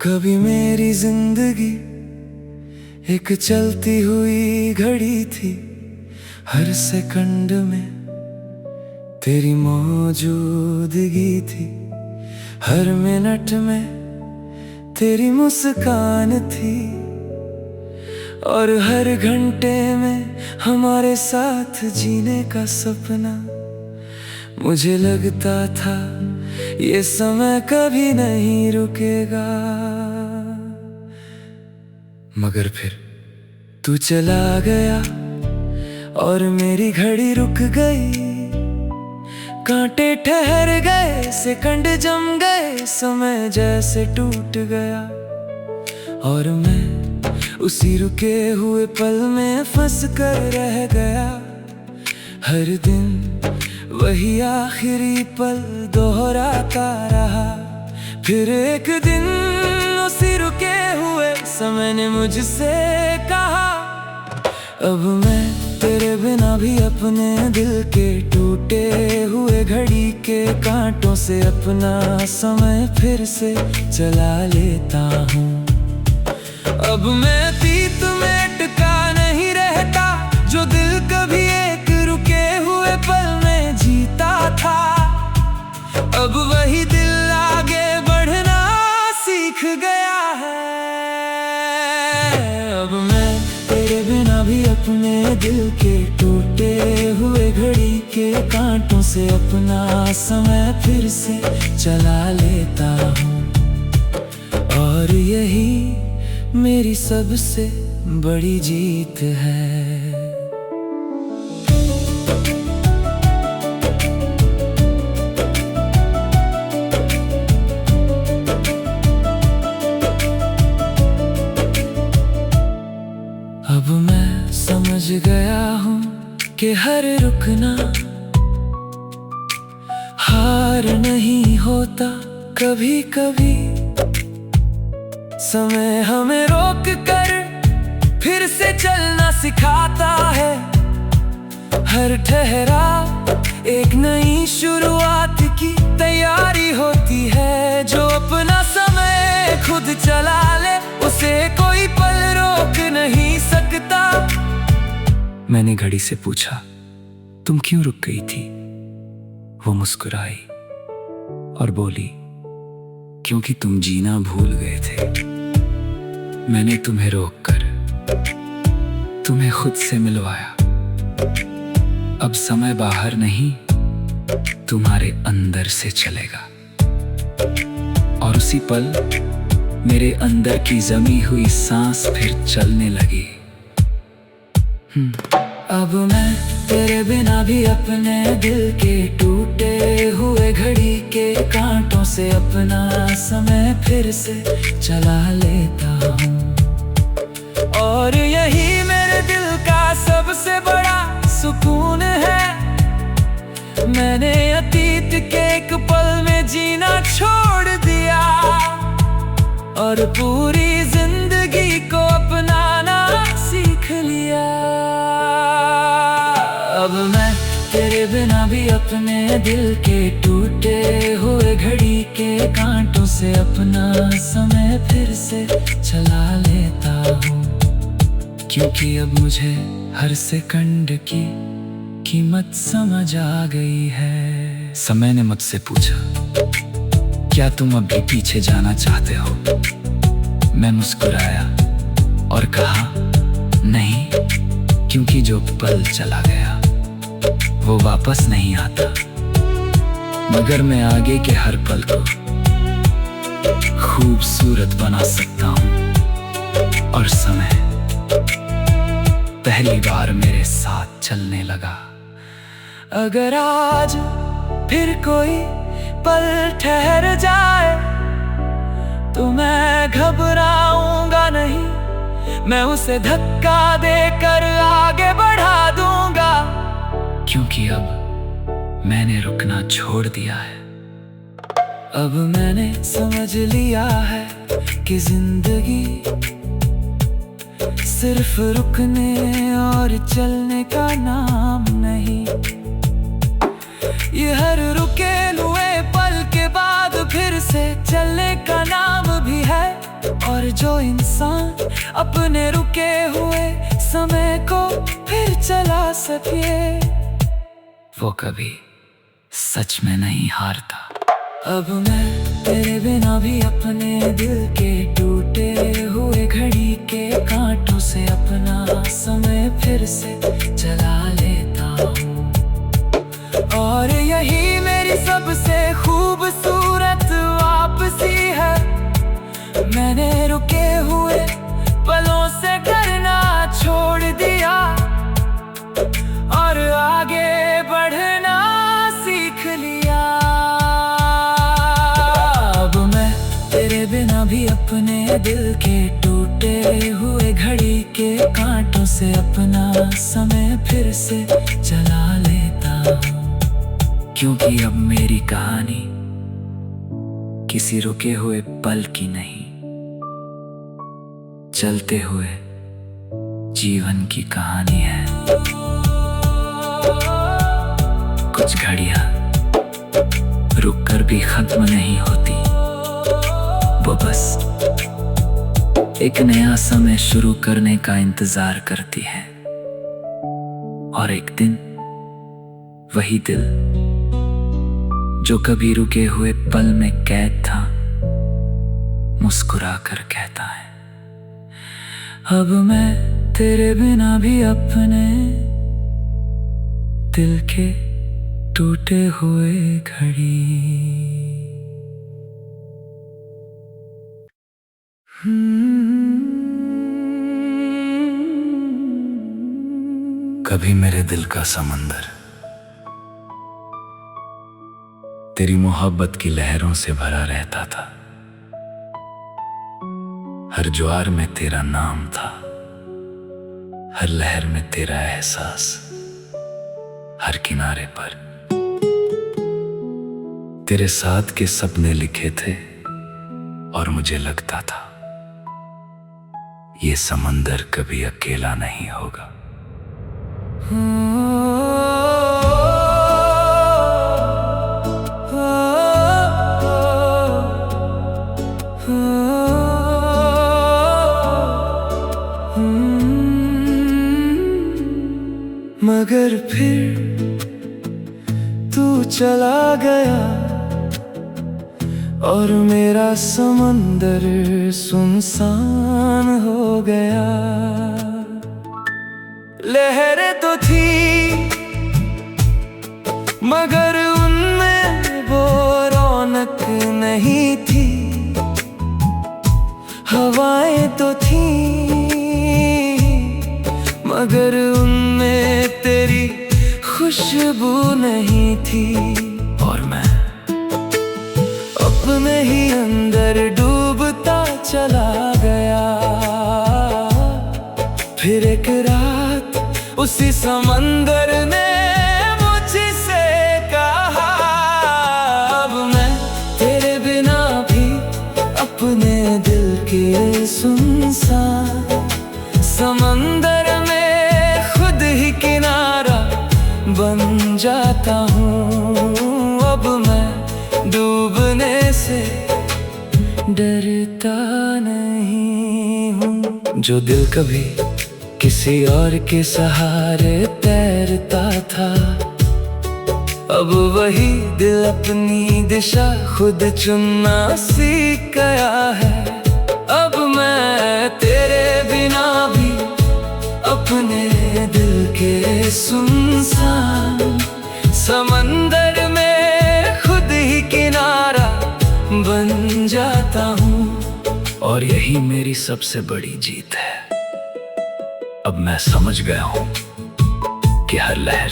कभी मेरी जिंदगी एक चलती हुई घड़ी थी। हर सेकंड में तेरी मौजूदगी थी। हर मिनट में तेरी मुस्कान थी। और हर घंटे में हमारे साथ जीने का सपना। मुझे लगता था ये समय कभी नहीं रुकेगा, मगर फिर तू चला गया और मेरी घड़ी रुक गई। कांटे ठहर गए, सेकंड जम गए, समय जैसे टूट गया। और मैं उसी रुके हुए पल में फंस कर रह गया। हर दिन वही आखिरी पल दोहराता रहा। फिर एक दिन उसी रुके हुए समय ने मुझसे कहा, अब मैं तेरे बिना भी अपने दिल के टूटे हुए घड़ी के कांटों से अपना समय फिर से चला लेता हूँ। अब मैं अतीत में टिका नहीं रहता, जो दिल कभी एक रुके हुए पल में जीता था। अब वही दिल आगे बढ़ना सीख गया है। अब मैं तेरे बिना भी अपने दिल के टूटे हुए घड़ी के कांटों से अपना समय फिर से चला लेता हूँ। और यही मेरी सबसे बड़ी जीत है। अब मैं समझ गया हूँ कि हर रुकना हार नहीं होता। कभी कभी समय हमें रोक कर फिर से चलना सिखाता है। हर ठहराव एक नई शुरुआत की तैयारी होती है। जो अपना समय खुद चला ले, उसे कोई पल रोक नहीं सकता। मैंने घड़ी से पूछा, तुम क्यों रुक गई थी? वो मुस्कुराई और बोली, क्योंकि तुम जीना भूल गए थे। मैंने तुम्हें रोककर तुम्हें खुद से मिलवाया। अब समय बाहर नहीं, तुम्हारे अंदर से चलेगा। और उसी पल मेरे अंदर की जमी हुई सांस फिर चलने लगी। अब मैं तेरे बिना भी अपने दिल के टूटे हुए घड़ी के कांटों से अपना समय फिर से चला लेता हूँ। और यही मेरे दिल का सबसे बड़ा सुकून है। मैंने अतीत के एक पल में जीना छोड़ दिया और पूरी जिंदगी को अपनाना सीख लिया। अब मैं तेरे बिना भी अपने दिल के टूटे हुए घड़ी के कांटों से अपना समय फिर से चला लेता हूँ। क्योंकि अब मुझे हर सेकंड की कीमत समझ आ गई है। समय ने मुझसे पूछा, क्या तुम अब भी पीछे जाना चाहते हो? मैं मुस्कुराया और कहा, नहीं, क्योंकि जो पल चला गया वो वापस नहीं आता। मगर मैं आगे के हर पल को खूबसूरत बना सकता हूँ। और समय पहली बार मेरे साथ चलने लगा। अगर आज फिर कोई पल ठहर जाए तो मैं घबराऊंगा नहीं। मैं उसे धक्का देकर आगे बढ़ा दूंगा। क्योंकि अब मैंने रुकना छोड़ दिया है। अब मैंने समझ लिया है कि जिंदगी सिर्फ रुकने और चलने का नाम नहीं। ये हर रुके हुए पल के बाद फिर से चलने का नाम भी है। और जो इंसान अपने रुके हुए समय को फिर चला सके, वो कभी सच में नहीं हारता। अब मैं तेरे बिना भी अपने दिल के टूटे हुए घड़ी के कांटों से अपना समय फिर से चला लेता हूँ। और यही मेरी सबसे खूबसूरत वापसी है। मैंने रुके हुए पलों से डरना छोड़ दिया और आगे बढ़ना सीख लिया। अब मैं तेरे बिना भी अपने दिल के टूटे हुए घड़ी के कांटों से अपना समय फिर से चला लेता हूँ। क्योंकि अब मेरी कहानी किसी रुके हुए पल की नहीं, चलते हुए जीवन की कहानी है। कुछ घड़ियां रुक कर भी खत्म नहीं होती, वो बस एक नया समय शुरू करने का इंतजार करती है। और एक दिन वही दिल जो कभी रुके हुए पल में कैद था, मुस्कुरा कर कहता है, अब मैं तेरे बिना भी अपने दिल के टूटे हुए घड़ी। कभी मेरे दिल का समंदर तेरी मोहब्बत की लहरों से भरा रहता था। हर ज्वार में तेरा नाम था, हर लहर में तेरा एहसास, हर किनारे पर तेरे साथ के सपने लिखे थे। और मुझे लगता था ये समंदर कभी अकेला नहीं होगा। मगर फिर तू चला गया और मेरा समंदर सुनसान हो गया। लहरें तो थी मगर उनमें वो रौनक नहीं थी। हवाएं तो थी मगर उनमें तेरी खुशबू नहीं थी। और मैं अपने ही अंदर डूबता चला गया। फिर एक रात उसी समंदर ने मुझसे कहा, अब मैं तेरे बिना भी अपने दिल के सुनसान समंदर में खुद ही किनारा बन जाता हूँ। अब मैं डूबने से डरता नहीं हूँ। जो दिल कभी किसी और के सहारे तैरता था, अब वही दिल अपनी दिशा खुद चुनना सीख गया है। अब मैं तेरे बिना भी अपने दिल के सुनसान समंदर में खुद ही किनारा बन जाता हूँ। और यही मेरी सबसे बड़ी जीत है। अब मैं समझ गया हूँ कि हर लहर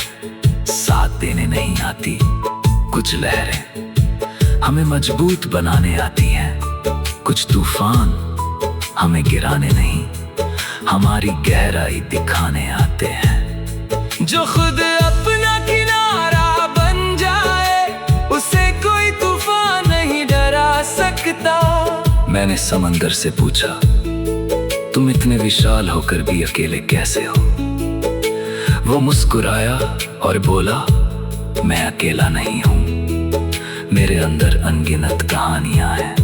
साथ देने नहीं आती, कुछ लहरें हमें मजबूत बनाने आती हैं। कुछ तूफान हमें गिराने नहीं, हमारी गहराई दिखाने आते हैं। जो खुद अपना किनारा बन जाए, उसे कोई तूफान नहीं डरा सकता। मैंने समंदर से पूछा, तुम इतने विशाल होकर भी अकेले कैसे हो। वो मुस्कुराया और बोला, मैं अकेला नहीं हूं, मेरे अंदर अनगिनत कहानियां हैं,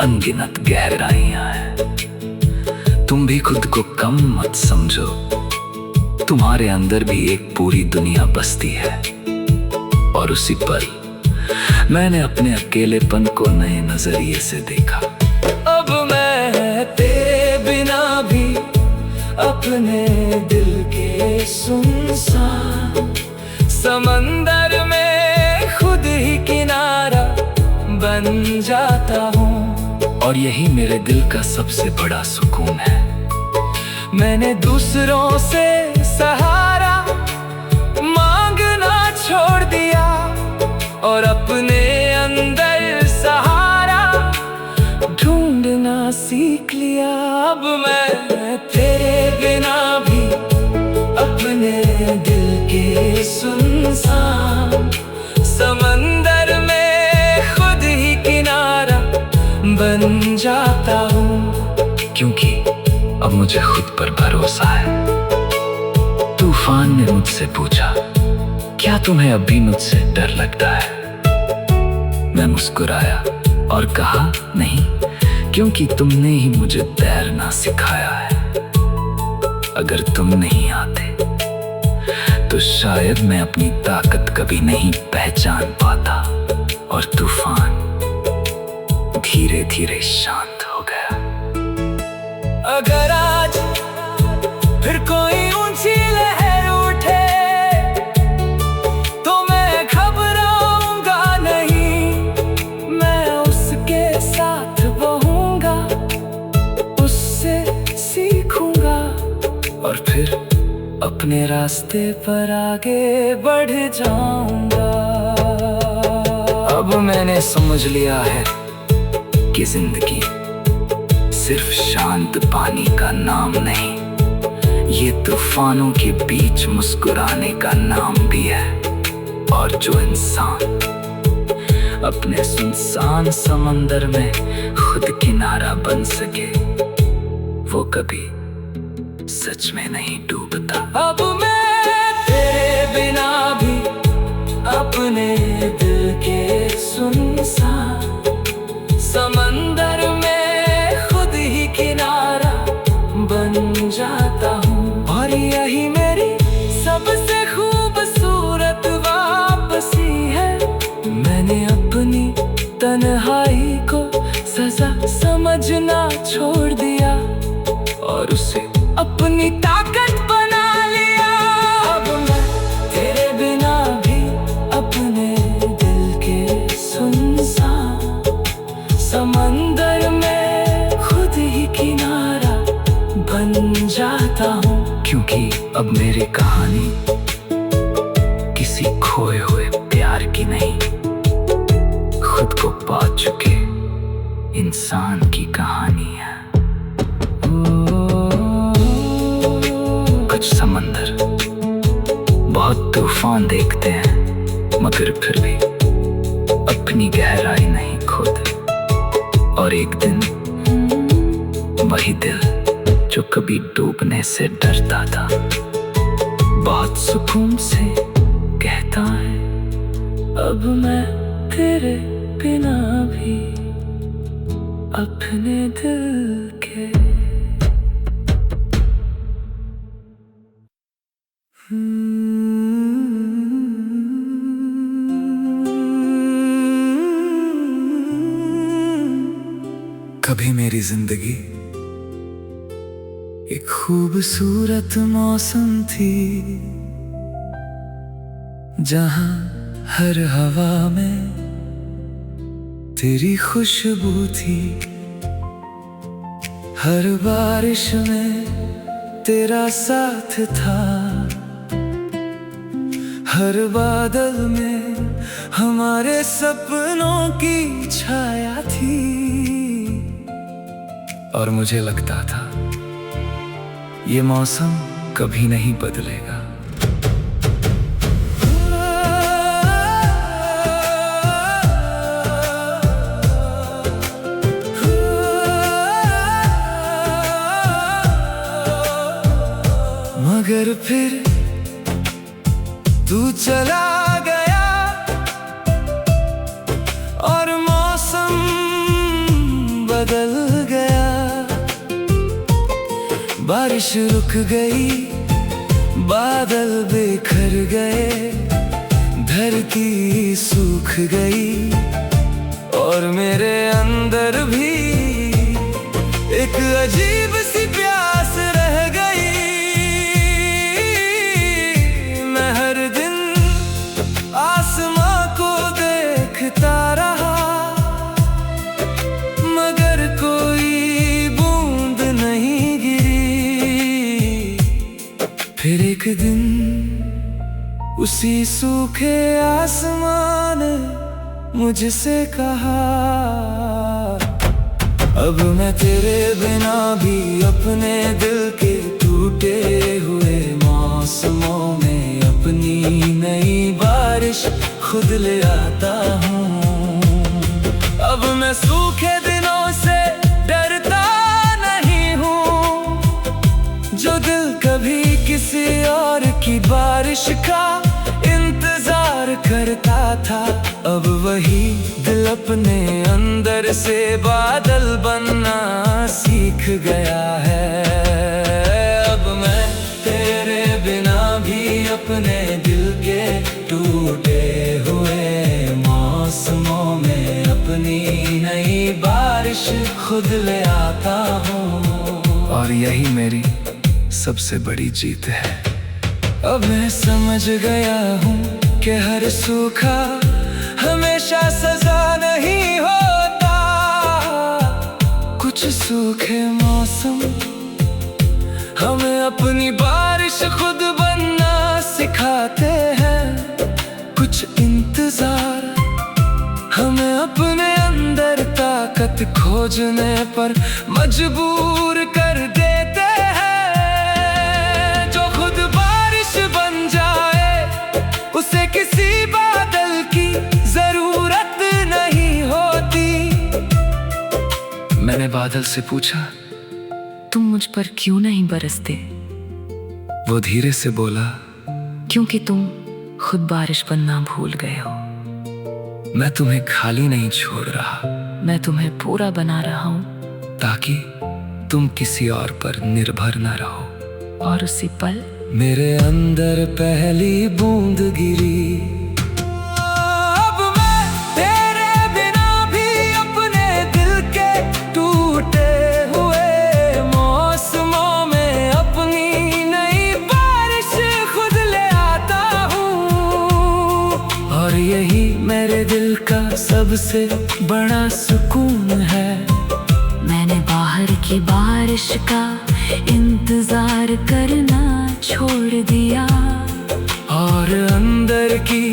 अनगिनत गहराइयां हैं। तुम भी खुद को कम मत समझो, तुम्हारे अंदर भी एक पूरी दुनिया बसती है। और उसी पल मैंने अपने अकेलेपन को नए नजरिए से देखा। अब मैं तेरे बिना भी अपने दिल के सुनसान समंदर में खुद ही किनारा बन जाता हूँ। और यही मेरे दिल का सबसे बड़ा सुकून है। मैंने दूसरों से सहारा मांगना छोड़ दिया और अपने अंदर सहारा ढूंढना सीख लिया। अब मैं तेरे बिना भी अपने दिल के सुनसान समंदर में खुद ही किनारा बन जाता हूँ, क्योंकि अब मुझे खुद पर भरोसा है। तूफान ने मुझसे पूछा, क्या तुम्हें अभी मुझसे डर लगता है? मैं मुस्कुराया और कहा, नहीं, क्योंकि तुमने ही मुझे तैरना सिखाया है। अगर तुम नहीं आते तो शायद मैं अपनी ताकत कभी नहीं पहचान पाता। और तूफान धीरे धीरे शांत हो गया। अगर आज फिर कोई ऊंची लहर उठे तो मैं घबराऊंगा नहीं, मैं उसके साथ बहूंगा, उससे सीखूंगा और फिर अपने रास्ते पर आगे बढ़ जाऊंगा। अब मैंने समझ लिया है कि जिंदगी सिर्फ शांत पानी का नाम नहीं, ये तूफानों के बीच मुस्कुराने का नाम भी है। और जो इंसान अपने सुनसान समंदर में खुद किनारा बन सके, वो कभी सच में नहीं डूबता। अब मैं तेरे बिना भी अपने दिल के सुनसान समंदर में खुद ही किनारा बन जाता हूँ। और यही मेरी सबसे खूबसूरत वापसी है। मैंने अपनी तन्हाई को सजा समझना छोड़ दिया और उसे अपनी ताकत बना लिया। अब मैं तेरे बिना भी अपने दिल के सुनसान समंदर में खुद ही किनारा बन जाता हूँ, क्योंकि अब मेरी कहानी किसी खोए हुए प्यार की नहीं, खुद को पा चुके इंसान की कहानी है। कुछ समंदर बहुत तूफान देखते हैं, मगर फिर भी अपनी गहराई नहीं खोते। और एक दिन वही दिल जो कभी डूबने से डरता था, बहुत सुकून से कहता है, अब मैं तेरे बिना भी अपने दिल के कभी मेरी जिंदगी एक खूबसूरत मौसम थी, जहां हर हवा में तेरी खुशबू थी, हर बारिश में तेरा साथ था, हर बादल में हमारे सपनों की छाया थी। और मुझे लगता था ये मौसम कभी नहीं बदलेगा। मगर फिर तू चला गया और मौसम बदल गया। बारिश रुक गई, बादल बिखर गए, धरती सूख गई और मेरे अंदर भी एक अजीब सी प्यास रह गई। मैं हर दिन आसमां को देखता रहा, मगर कोई बूंद नहीं गिरी। फिर एक दिन उसी सूखे आसमान ने मुझसे कहा, अब मैं तेरे बिना भी अपने दिल के टूटे हुए मौसमों में अपनी नई बारिश खुद ले आता हूँ। अब मैं सूखे दिनों से डरता नहीं हूँ, जो दिल कभी किसी और की बारिश का इंतजार करता था, अब वही दिल अपने अंदर से बादल बनना सीख गया है। अब मैं तेरे बिना भी अपने दिल के टूटे हुए मौसमों में अपनी नई बारिश खुद ले आता हूँ। और यही मेरी सबसे बड़ी जीत है। अब मैं समझ गया हूँ कि हर सूखा हमेशा सजा नहीं होता। कुछ सूखे मौसम हमें अपनी बारिश खुद बनना सिखाते हैं। कुछ इंतजार हमें अपने अंदर ताकत खोजने पर मजबूर कर देते हैं। जो खुद बारिश बन जाए उसे किसी बादल की जरूरत नहीं होती। मैंने बादल से पूछा, तुम मुझ पर क्यों नहीं बरसते? वो धीरे से बोला, क्योंकि तुम खुद बारिश बनना भूल गए हो। मैं तुम्हें खाली नहीं छोड़ रहा, मैं तुम्हें पूरा बना रहा हूँ, ताकि तुम किसी और पर निर्भर न रहो। और उसी पल मेरे अंदर पहली बूंद गिरी। अब मैं तेरे बिना भी अपने दिल के टूटे हुए मौसमों में अपनी नई बारिश खुद ले आता हूँ। और यही मेरे दिल का सबसे बड़ा सुकून है। मैंने बाहर की बारिश का इंतजार करना छोड़ दिया और अंदर की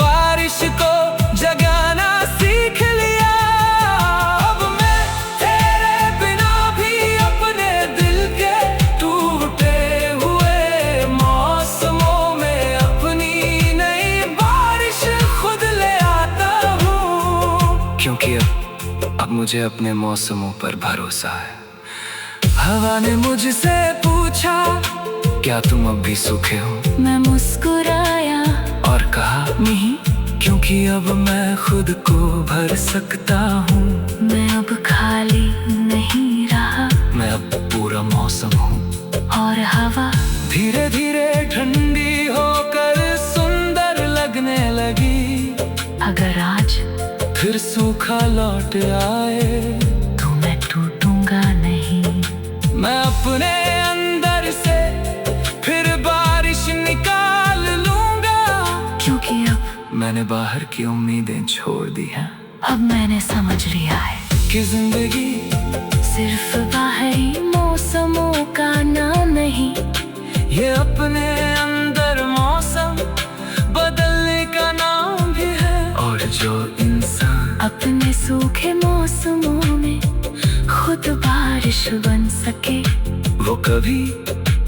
बारिश को जगाना सीख लिया। अब मैं तेरे बिना भी अपने दिल के टूटे हुए मौसमों में अपनी नई बारिश खुद ले आता हूँ। क्योंकि अब मुझे अपने मौसमों पर भरोसा है। हवा ने मुझसे पूछा, क्या तुम अब भी सूखे हो? मैं मुस्कुराया और कहा, नहीं, क्योंकि अब मैं खुद को भर सकता हूँ। मैं अब खाली नहीं रहा, मैं अब पूरा मौसम हूँ। और हवा धीरे धीरे ठंडी होकर सुंदर लगने लगी। अगर आज फिर सूखा लौट आए तो मैं टूटूंगा नहीं। मैं अपने अंदर से फिर बारिश निकाल लूंगा। क्योंकि अब मैंने बाहर की उम्मीदें छोड़ दी हैं। अब मैंने समझ लिया है कि जिंदगी सिर्फ बाहरी मौसमों का नाम नहीं, ये अपने अंदर मौसम बदलने का नाम भी है। और जो इंसान अपने सूखे मौसमों में खुद बारिश बन सके, वो कभी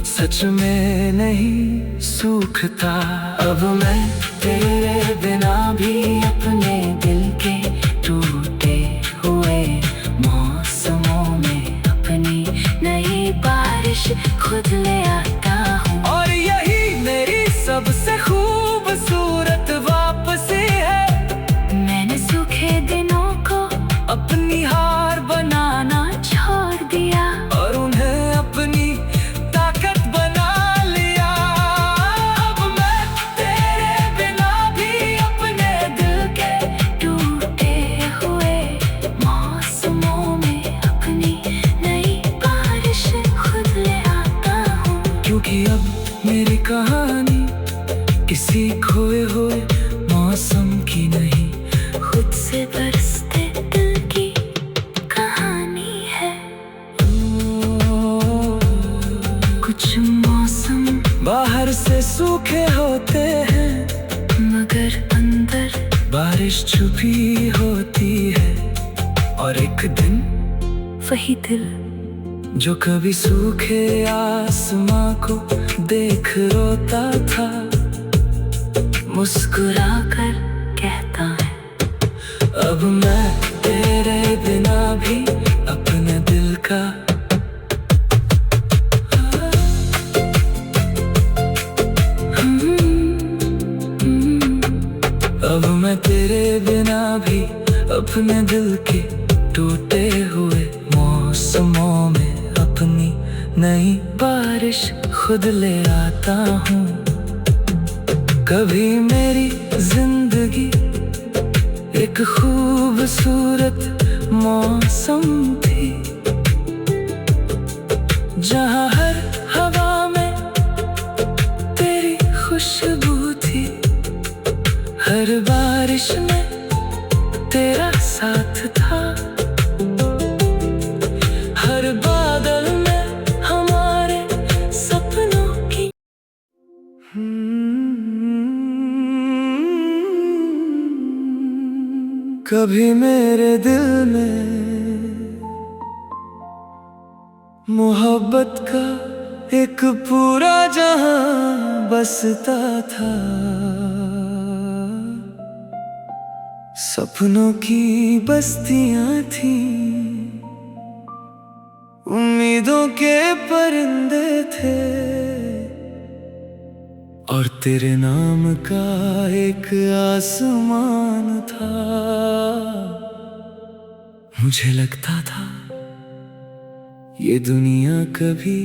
सच में नहीं सूखता। अब मैं तेरे बिना भी अपने दिल के टूटे हुए मौसमों में अपनी नई बारिश खुद ले आता हूँ। और सबसे खूबसूरत वापसी है। मैंने सूखे दिनों को अपनी हार बनाना छोड़ दिया और उन्हें अपनी ताकत बना लिया। अब मैं तेरे बिना भी अपने दिल के टूटे हुए मौसमों में अपनी नई बारिश खुद ले आता हूँ। क्योंकि अब मेरी कहानी किसी खोए हुए मौसम की नहीं, खुद से बरसते दिल की कहानी है। कुछ मौसम बाहर से सूखे होते हैं मगर अंदर बारिश छुपी होती है। और एक दिन वही दिल जो कभी सूखे आसमां को देख रोता था, मुस्कुरा कर कहता है अब मैं तेरे बिना भी अपने दिल का अब मैं तेरे बिना भी अपने दिल के टूटे हुए मौसमों में अपनी नई बारिश खुद ले आता हूँ। कभी मेरी जिंदगी एक खूबसूरत मौसम थी, जहाँ हर हवा में तेरी खुशबू थी, हर बारिश में तेरा साथ था, हर बादल में हमारे सपनों की कभी मेरे दिल में मोहब्बत का एक पूरा जहां बसता था। सपनों की बस्तियां थी, उम्मीदों के परिंदे थे, और तेरे नाम का एक आसमान था। मुझे लगता था ये दुनिया कभी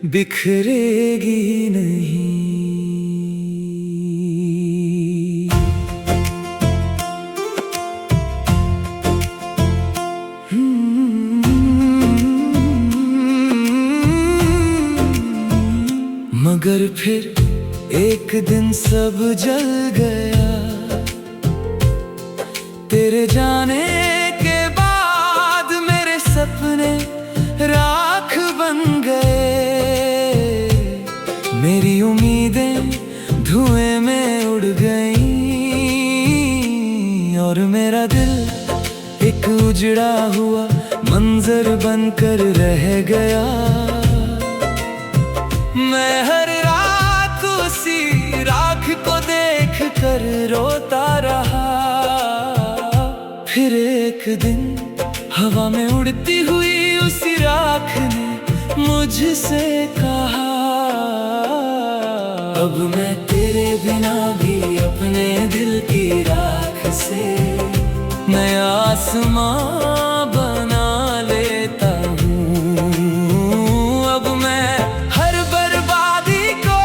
बिखरेगी नहीं। मगर फिर एक दिन सब जल गया, तेरे जाने के बाद मेरे सपने राख बन गए। मेरी उम्मीदें धुएं में उड़ गईं और मेरा दिल एक उजड़ा हुआ मंजर बनकर रह गया। मैं हर रात उसी राख को देख कर रोता रहा। फिर एक दिन हवा में उड़ती हुई उसी राख ने मुझसे कहा, अब मैं तेरे बिना भी अपने दिल की राख से नया आसमां बना लेता हूँ। अब मैं हर बर्बादी को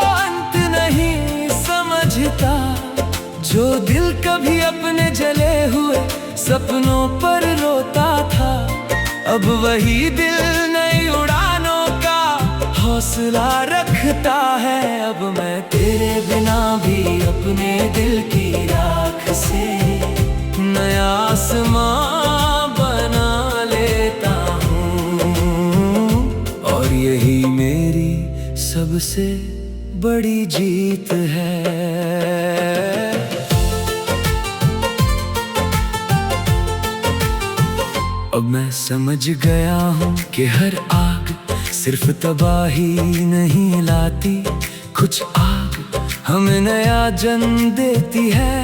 अंत नहीं समझता, जो दिल कभी अपने जले हुए सपनों पर रोता था, अब वही दिल नई उड़ानों का हौसला रखता है। अब मैं तेरे बिना भी अपने दिल की राख से नया आसमां बना लेता हूँ। और यही मेरी सबसे बड़ी जीत है। अब मैं समझ गया हूँ कि हर आग सिर्फ तबाही नहीं लाती, कुछ आग हमें नया जन्म देती है,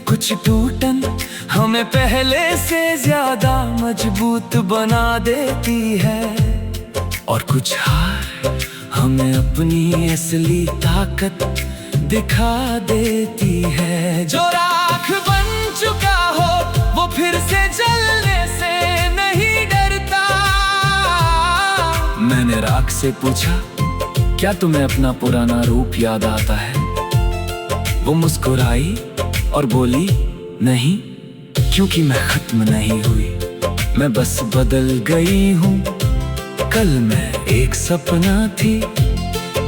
कुछ टूटन हमें पहले से ज्यादा मजबूत बना देती है, और कुछ हार हमें अपनी असली ताकत दिखा देती है। जो राख बन चुका हो वो फिर से जलने से नहीं डरता। मैंने राख से पूछा, क्या तुम्हें अपना पुराना रूप याद आता है? वो मुस्कुराई और बोली, नहीं, क्योंकि मैं खत्म नहीं हुई, मैं बस बदल गई हूँ। कल मैं एक सपना थी,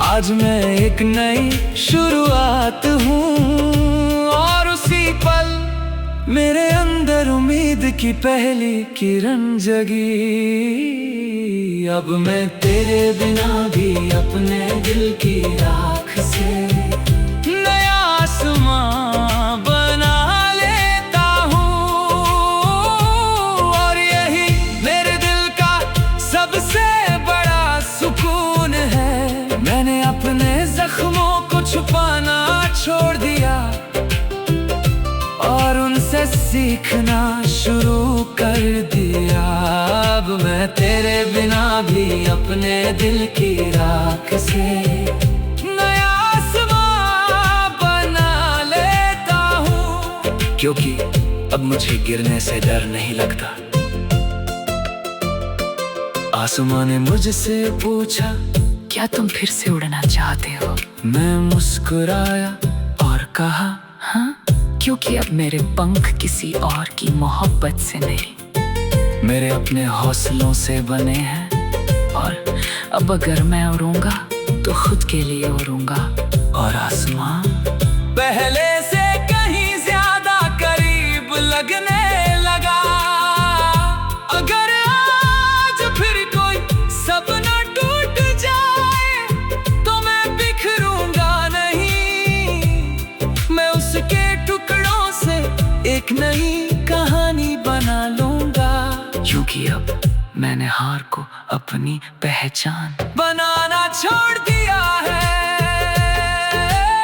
आज मैं एक नई शुरुआत हूँ। और उसी पल मेरे अंदर उम्मीद की पहली किरण जगी। अब मैं तेरे बिना भी अपने दिल की राख से नया आसमां बना लेता हूँ। और यही मेरे दिल का सबसे बड़ा सुकून है। मैंने अपने जख्मों को छुपाना छोड़ दिया और उनसे सीखना शुरू कर दिया। अब मैं तेरे बिना भी अपने दिल की राख से नया आसमां बना लेता हूँ। क्योंकि अब मुझे गिरने से डर नहीं लगता। आसमां ने मुझसे पूछा, क्या तुम फिर से उड़ना चाहते हो? मैं मुस्कुराया और कहा, हाँ, क्योंकि अब मेरे पंख किसी और की मोहब्बत से नहीं, मेरे अपने हौसलों से बने हैं। और अब अगर मैं उड़ूंगा तो खुद के लिए उड़ूंगा। और आसमां पहले से कहीं ज्यादा करीब लगने लगा। अगर आज फिर कोई सपना टूट जाए तो मैं बिखरूंगा नहीं, मैं उसके टुकड़ों से एक नई कहानी बना लूंगा। क्योंकि अब मैंने हार को अपनी पहचान बनाना छोड़ दिया है।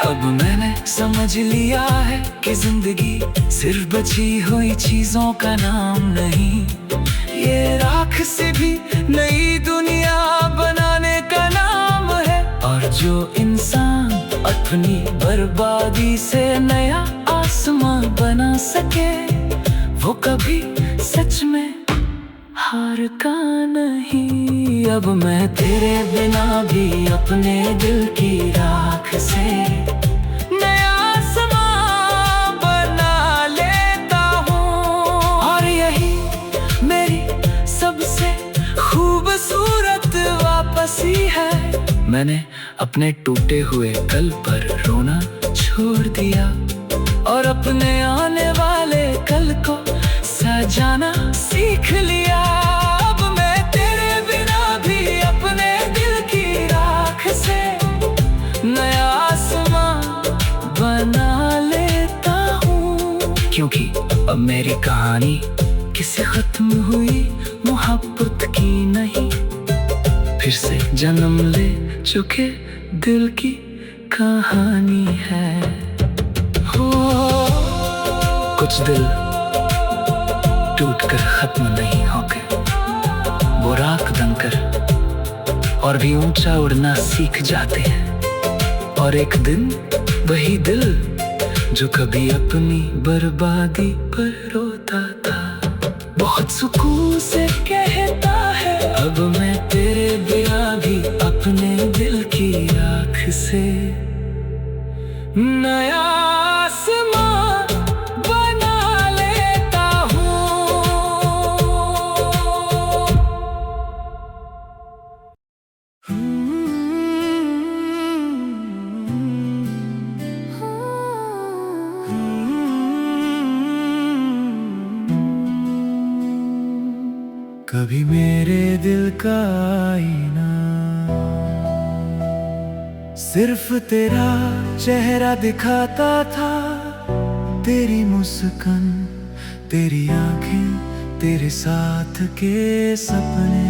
अब मैंने समझ लिया है कि जिंदगी सिर्फ बची हुई चीजों का नाम नहीं, ये राख से भी नई दुनिया बनाने का नाम है। और जो इंसान अपनी बर्बादी से नया आसमां बना सके वो कभी सच में हार का नहीं। अब मैं तेरे बिना भी अपने दिल की राख से नया आसमां बना लेता हूँ। और यही मेरी सबसे खूबसूरत वापसी है। मैंने अपने टूटे हुए कल पर रोना छोड़ दिया और अपने आने वाले कल को सजाना सीख लिया। अब मैं तेरे बिना भी अपने दिल की राख से नया आसमां बना लेता हूँ। क्योंकि अब मेरी कहानी किसी खत्म हुई मोहब्बत की नहीं, फिर से जन्म ले चुके दिल की कहानी है। हो कुछ दिल टूटकर खत्म नहीं होंगे, वो राख बनकर और भी ऊंचा उड़ना सीख जाते हैं। और एक दिन वही दिल जो कभी अपनी बर्बादी पर रोता था बहुत सुकून से कहता है, अब मैं तेरे बिना भी अपने दिल की राख से नया आसमां बना लेता कभी मेरे दिल का आईना सिर्फ तेरा चेहरा दिखाता था, तेरी मुस्कान, तेरी आंखें, तेरे साथ के सपने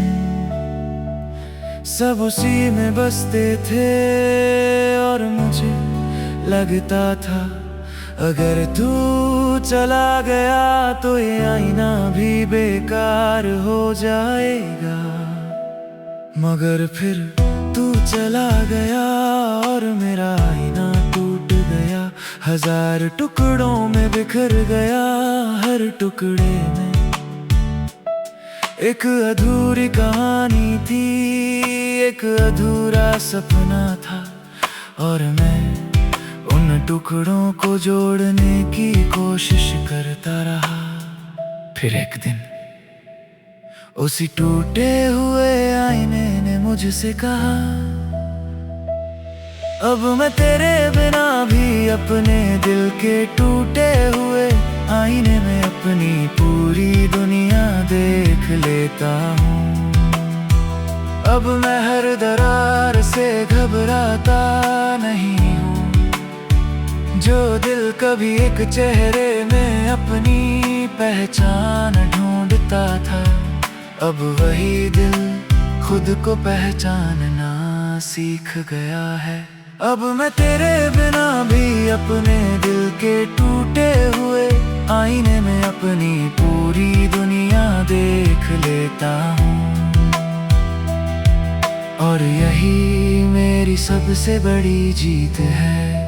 सब उसी में बसते थे। और मुझे लगता था अगर तू चला गया तो ये आईना भी बेकार हो जाएगा। मगर फिर तू चला गया और मेरा आईना टूट गया, 1000 टुकड़ों में बिखर गया। हर टुकड़े में एक अधूरी कहानी थी, एक अधूरा सपना था, और मैं उन टुकड़ों को जोड़ने की कोशिश करता रहा। फिर एक दिन उसी टूटे हुए आईने ने मुझसे कहा, अब मैं तेरे बिना भी अपने दिल के टूटे हुए आईने में अपनी पूरी दुनिया देख लेता हूँ। अब मैं हर दरार से घबराता नहीं हूँ। जो दिल कभी एक चेहरे में अपनी पहचान ढूंढता था, अब वही दिल खुद को पहचानना सीख गया है। अब मैं तेरे बिना भी अपने दिल के टूटे हुए आईने में अपनी पूरी दुनिया देख लेता हूँ, और यही मेरी सबसे बड़ी जीत है।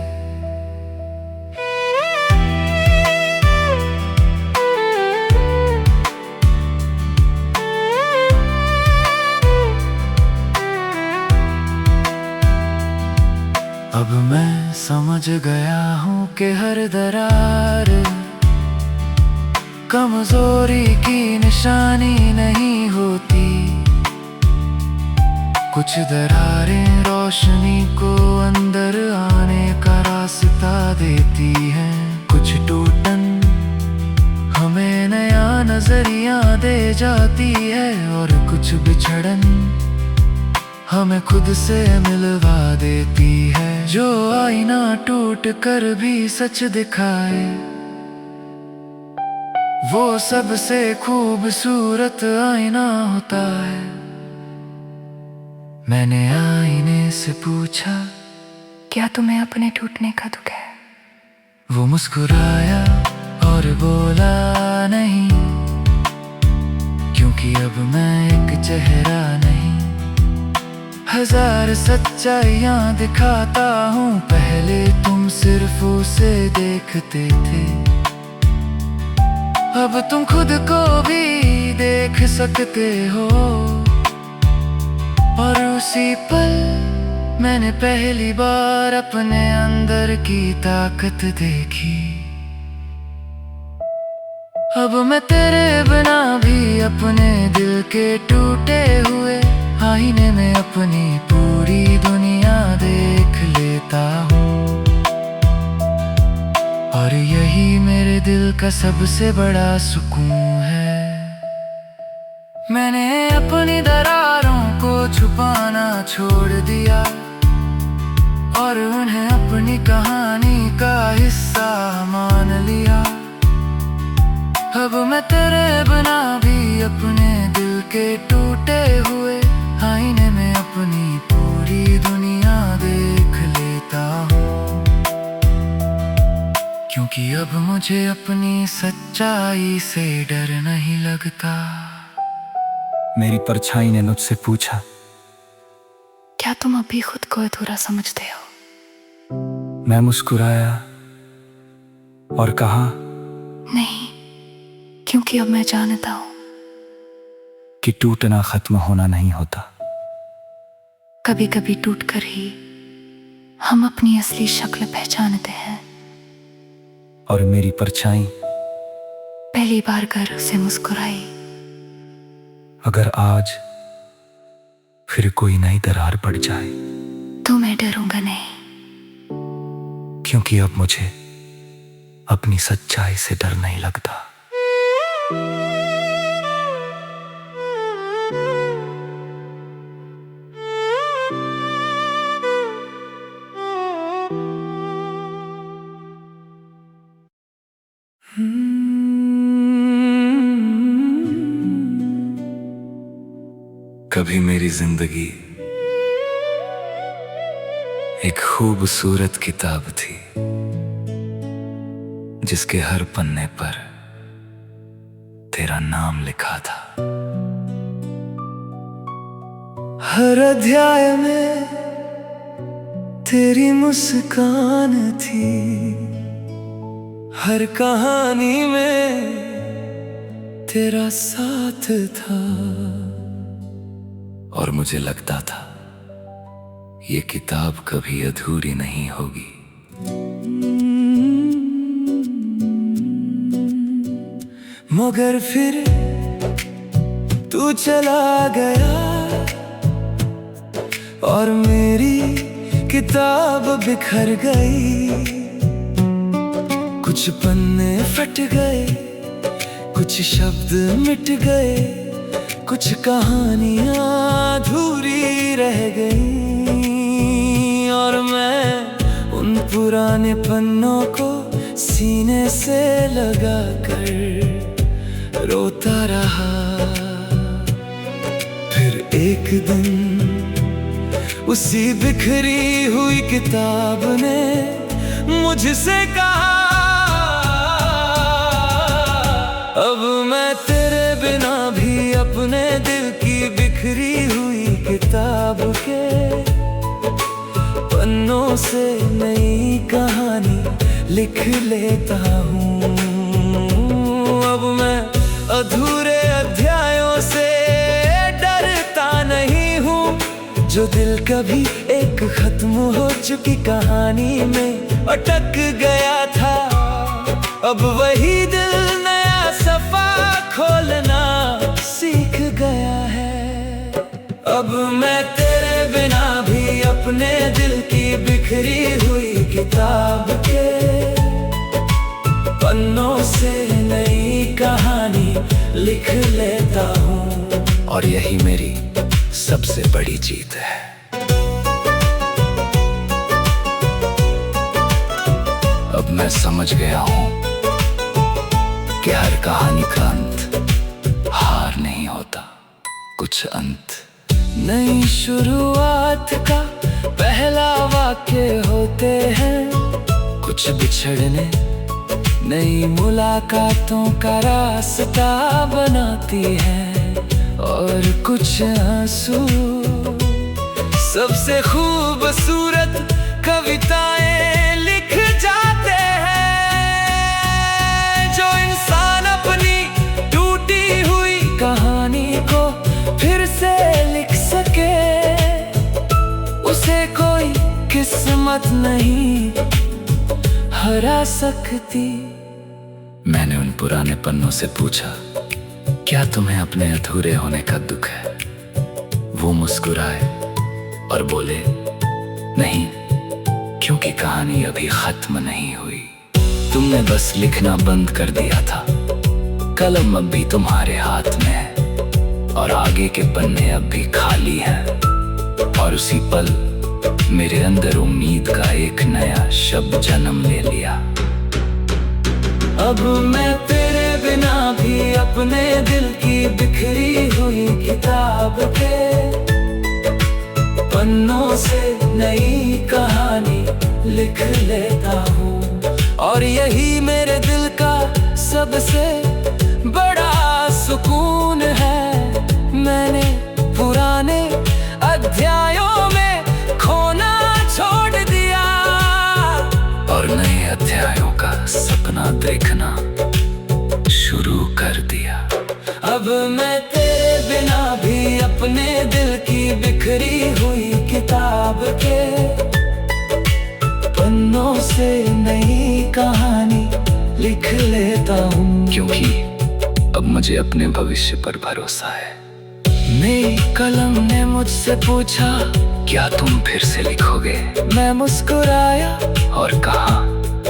अब मैं समझ गया हूँ कि हर दरार कमजोरी की निशानी नहीं होती। कुछ दरारें रोशनी को अंदर आने का रास्ता देती हैं, कुछ टूटन हमें नया नजरिया दे जाती है, और कुछ बिछड़न हमें खुद से मिलवा देती है। जो आईना टूट कर भी सच दिखाए, वो सबसे खूबसूरत आईना होता है। मैंने आईने से पूछा, क्या तुम्हें अपने टूटने का दुख है? वो मुस्कुराया और बोला, नहीं, क्योंकि अब मैं एक चेहरा नहीं, 1000 सच्चाइयाँ दिखाता हूँ। पहले तुम सिर्फ उसे देखते थे, अब तुम खुद को भी देख सकते हो। और उसी पल मैंने पहली बार अपने अंदर की ताकत देखी। अब मैं तेरे बिना भी अपने दिल के टूटे हुए आईने में अपनी पूरी दुनिया देख लेता हूँ, और यही मेरे दिल का सबसे बड़ा सुकून है। मैंने अपनी दरारों को छुपाना छोड़ दिया, और उन्हें अपनी कहानी का हिस्सा मान लिया। अब मैं तेरे बिना भी अपने दिल के टूटे हुए आईने में अपनी पूरी दुनिया देख लेता हूँ, क्योंकि अब मुझे अपनी सच्चाई से डर नहीं लगता। मेरी परछाई ने मुझसे पूछा, क्या तुम अभी खुद को अधूरा समझते हो? मैं मुस्कुराया और कहा, नहीं, क्योंकि अब मैं जानता हूँ कि टूटना खत्म होना नहीं होता। कभी कभी टूटकर ही हम अपनी असली शक्ल पहचानते हैं। और मेरी परछाई पहली बार घर से मुस्कुराई। अगर आज फिर कोई नई दरार पड़ जाए तो मैं डरूंगा नहीं, क्योंकि अब मुझे अपनी सच्चाई से डर नहीं लगता। कभी मेरी जिंदगी एक खूबसूरत किताब थी, जिसके हर पन्ने पर तेरा नाम लिखा था। हर अध्याय में तेरी मुस्कान थी, हर कहानी में तेरा साथ था। और मुझे लगता था ये किताब कभी अधूरी नहीं होगी। मगर फिर तू चला गया और मेरी किताब बिखर गई। कुछ पन्ने फट गए, कुछ शब्द मिट गए, कुछ कहानियां अधूरी रह गई। और मैं उन पुराने पन्नों को सीने से लगा कर रोता रहा। फिर एक दिन उसी बिखरी हुई किताब ने मुझसे कहा, अब मैं तेरे बिना भी अपने दिल की बिखरी हुई किताब के पन्नों से नई कहानी लिख लेता हूँ। अब मैं अधूरे अध्यायों से डरता नहीं हूँ। जो दिल कभी एक खत्म हो चुकी कहानी में अटक गया था, अब वही दिल नया सफा खोलना सीख गया है। अब मैं तेरे बिना भी अपने दिल की बिखरी हुई किताब के पन्नों से नई कहानी लिख लेता हूँ। और यही मेरी सबसे बड़ी जीत है। अब मैं समझ गया हूँ कि हर कहानी का अंत हार नहीं होता, कुछ अंत नई शुरुआत का पहला वाक्य होते हैं। कुछ बिछड़ने नई मुलाकातों का रास्ता बनाती है। और कुछ आंसू सबसे खूबसूरत कविताएं लिख जाते हैं। जो इंसान अपनी टूटी हुई कहानी को फिर से लिख सके, उसे कोई किस्मत नहीं हरा सकती। मैंने उन पुराने पन्नों से पूछा, क्या तुम्हें अपने अधूरे होने का दुख है? वो मुस्कुराए और बोले, नहीं, क्योंकि कहानी अभी खत्म नहीं हुई। तुमने बस लिखना बंद कर दिया था। कलम अब भी तुम्हारे हाथ में है और आगे के पन्ने अब भी खाली हैं। और उसी पल मेरे अंदर उम्मीद का एक नया शब्द जन्म ले लिया। अब मैं तेरे बिना भी अपने दिल की बिखरी हुई किताब के पन्नों से नई कहानी लिख लेता हूँ। और यही मेरे दिल का सबसे बड़ा सुकून है। मैंने पुराने अध्यायों में खोना छोड़ दिया और नए अध्यायों का सपना देखना शुरू कर दिया। अब मैं तेरे बिना भी अपने दिल की बिखरी हुई किताब के पन्नों से नई कहानी लिख लेता हूँ। क्योंकि अब मुझे अपने भविष्य पर भरोसा है। मेरी कलम ने मुझसे पूछा, क्या तुम फिर से लिखोगे? मैं मुस्कुराया और कहा,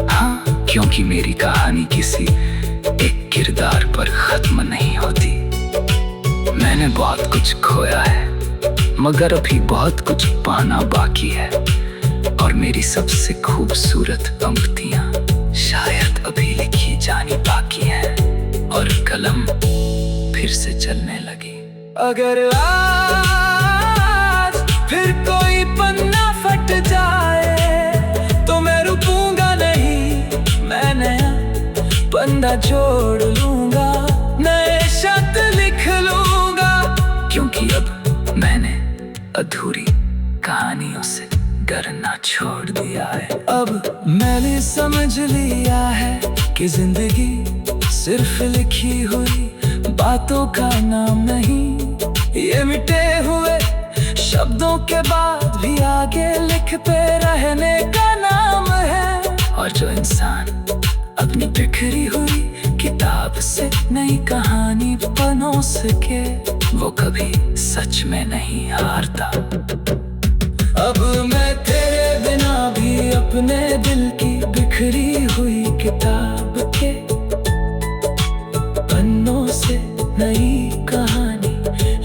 हाँ, क्योंकि मेरी कहानी किसी एक किरदार पर खत्म नहीं होती। मैंने बहुत कुछ खोया है, मगर अभी बहुत कुछ पाना बाकी है। और मेरी सबसे खूबसूरत पंक्तियां शायद अभी लिखी जानी बाकी है। और कलम फिर से चलने लगी। अगर आज फिर कोई पन्ना फट जाए तो मैं रुकूंगा नहीं। मैं नया पन्ना जोड़ लूंगा, नए शब्द लिख लूंगा। क्योंकि अब मैंने कहानियों से डरना छोड़ दिया है। अब मैंने समझ लिया है कि जिंदगी सिर्फ लिखी हुई बातों का नाम नहीं, ये मिटे हुए शब्दों के बाद भी आगे लिखते रहने का नाम है। और जो इंसान अपनी बिखरी हुई किताब से नई कहानी बनो सके, वो कभी सच में नहीं हारता। अब मैं तेरे बिना भी अपने दिल की बिखरी हुई किताब के पन्नों से नई कहानी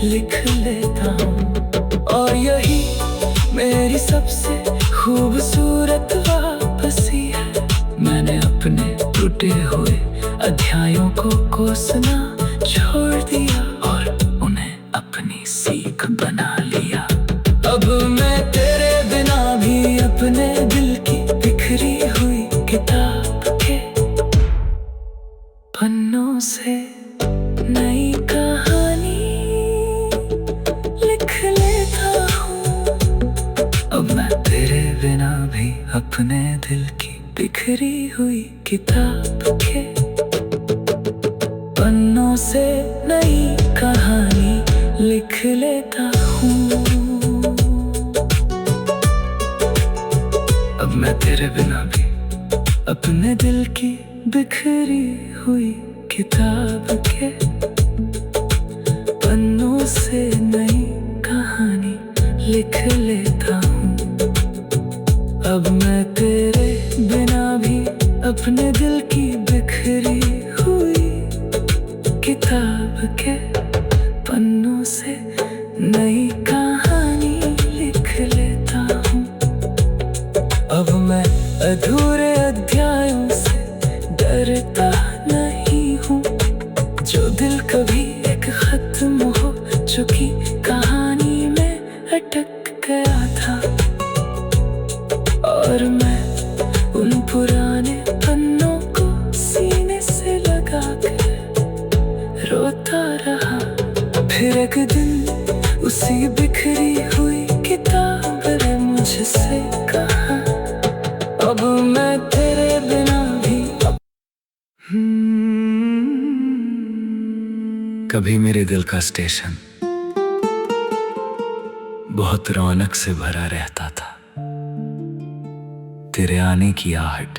लिख लेता हूँ। और यही मेरी सबसे खूबसूरत वापसी है। मैंने अपने टूटे हुए अध्यायों को कोसना छोड़ दिया और उन्हें अपनी सीख बना लिया। अब मैं तेरे बिना भी अपने दिल की बिखरी हुई किताब के पन्नों से नई कहानी लिख लेता हूँ। अब मैं तेरे बिना भी अपने दिल की बिखरी हुई किताब के पन्नों से नई कहानी लिख लेता हूँ। अब मैं तेरे बिना भी अपने दिल की बिखरी हुई किताब के पन्नों से नई कहानी लिख लेता हूँ। अब मैं तेरे बिना भी अपने दिल की बिखरी हुई किताब के पन्नों से नई कहानी लिख लेता हूँ। अब मैं अधूरे अध्यायों से डरता नहीं हूँ। जो दिल कभी एक खत्म हो चुकी कहानी में अटक गया था, और मैं उन पुराने पन्नों को सीने से लगा कर रोता रहा। फिर एक दिन उसी बिखरी हुई किताब ने मुझसे कहा, अब मैं तेरे बिना भी कभी मेरे दिल का स्टेशन बहुत रौनक से भरा रहता था। तेरे आने की आहट,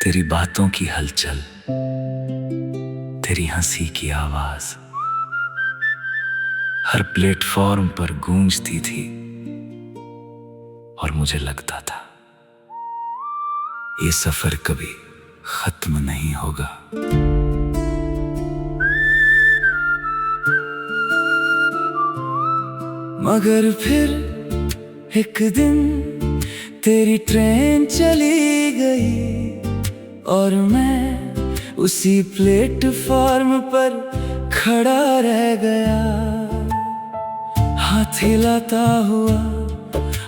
तेरी बातों की हलचल, तेरी हंसी की आवाज हर प्लेटफॉर्म पर गूंजती थी, और मुझे लगता था ये सफर कभी खत्म नहीं होगा। मगर फिर एक दिन तेरी ट्रेन चली गई और मैं उसी प्लेटफॉर्म पर खड़ा रह गया। हाथ हिलाता हुआ,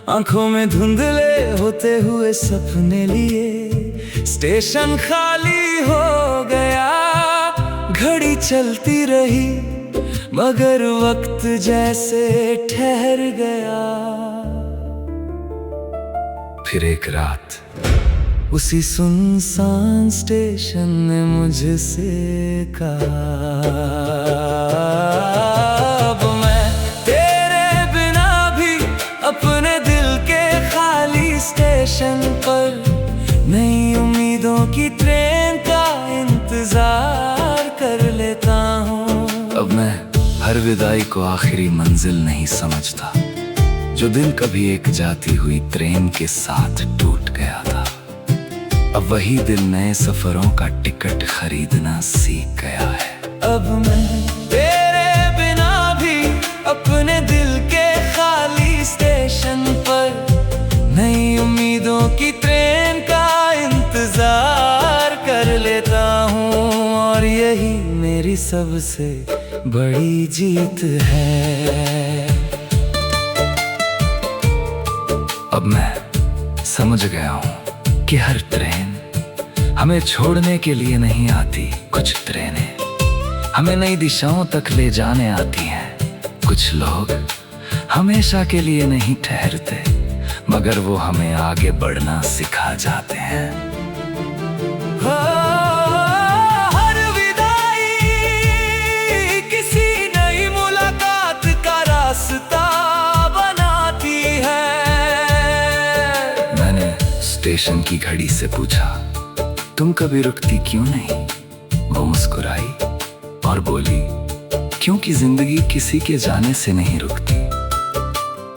आंखों में धुंधले होते हुए सपने लिए, स्टेशन खाली हो गया। घड़ी चलती रही मगर वक्त जैसे ठहर गया। फिर एक रात उसी सुनसान स्टेशन ने मुझसे कहा, अब मैं तेरे बिना भी अपने दिल के खाली स्टेशन पर नई उम्मीदों की ट्रेन का इंतजार कर लेता हूँ। अब मैं हर विदाई को आखिरी मंजिल नहीं समझता। जो दिन कभी एक जाती हुई ट्रेन के साथ टूट गया था, अब वही दिल नए सफरों का टिकट खरीदना सीख गया है। अब मैं तेरे बिना भी अपने दिल के खाली स्टेशन पर नई उम्मीदों की ट्रेन का इंतजार कर लेता हूँ। और यही मेरी सबसे बड़ी जीत है। अब मैं समझ गया हूँ कि हर ट्रेन हमें छोड़ने के लिए नहीं आती। कुछ ट्रेनें हमें नई दिशाओं तक ले जाने आती हैं। कुछ लोग हमेशा के लिए नहीं ठहरते, मगर वो हमें आगे बढ़ना सिखा जाते हैं। हर विदाई किसी नई मुलाकात का रास्ता बनाती है। मैंने स्टेशन की घड़ी से पूछा, तुम कभी रुकती क्यों नहीं? वो मुस्कुराई और बोली, क्योंकि जिंदगी किसी के जाने से नहीं रुकती।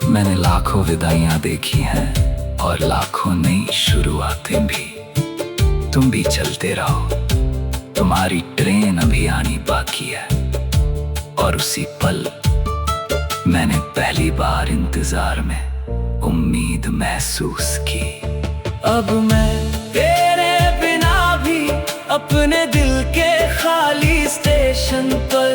मैंने लाखों विदाइयां देखी हैं और लाखों नई शुरुआतें भी। तुम भी चलते रहो, तुम्हारी ट्रेन अभी आनी बाकी है। और उसी पल मैंने पहली बार इंतजार में उम्मीद महसूस की। अब मैं तेरे बिना भी अपने दिल के खाली स्टेशन पर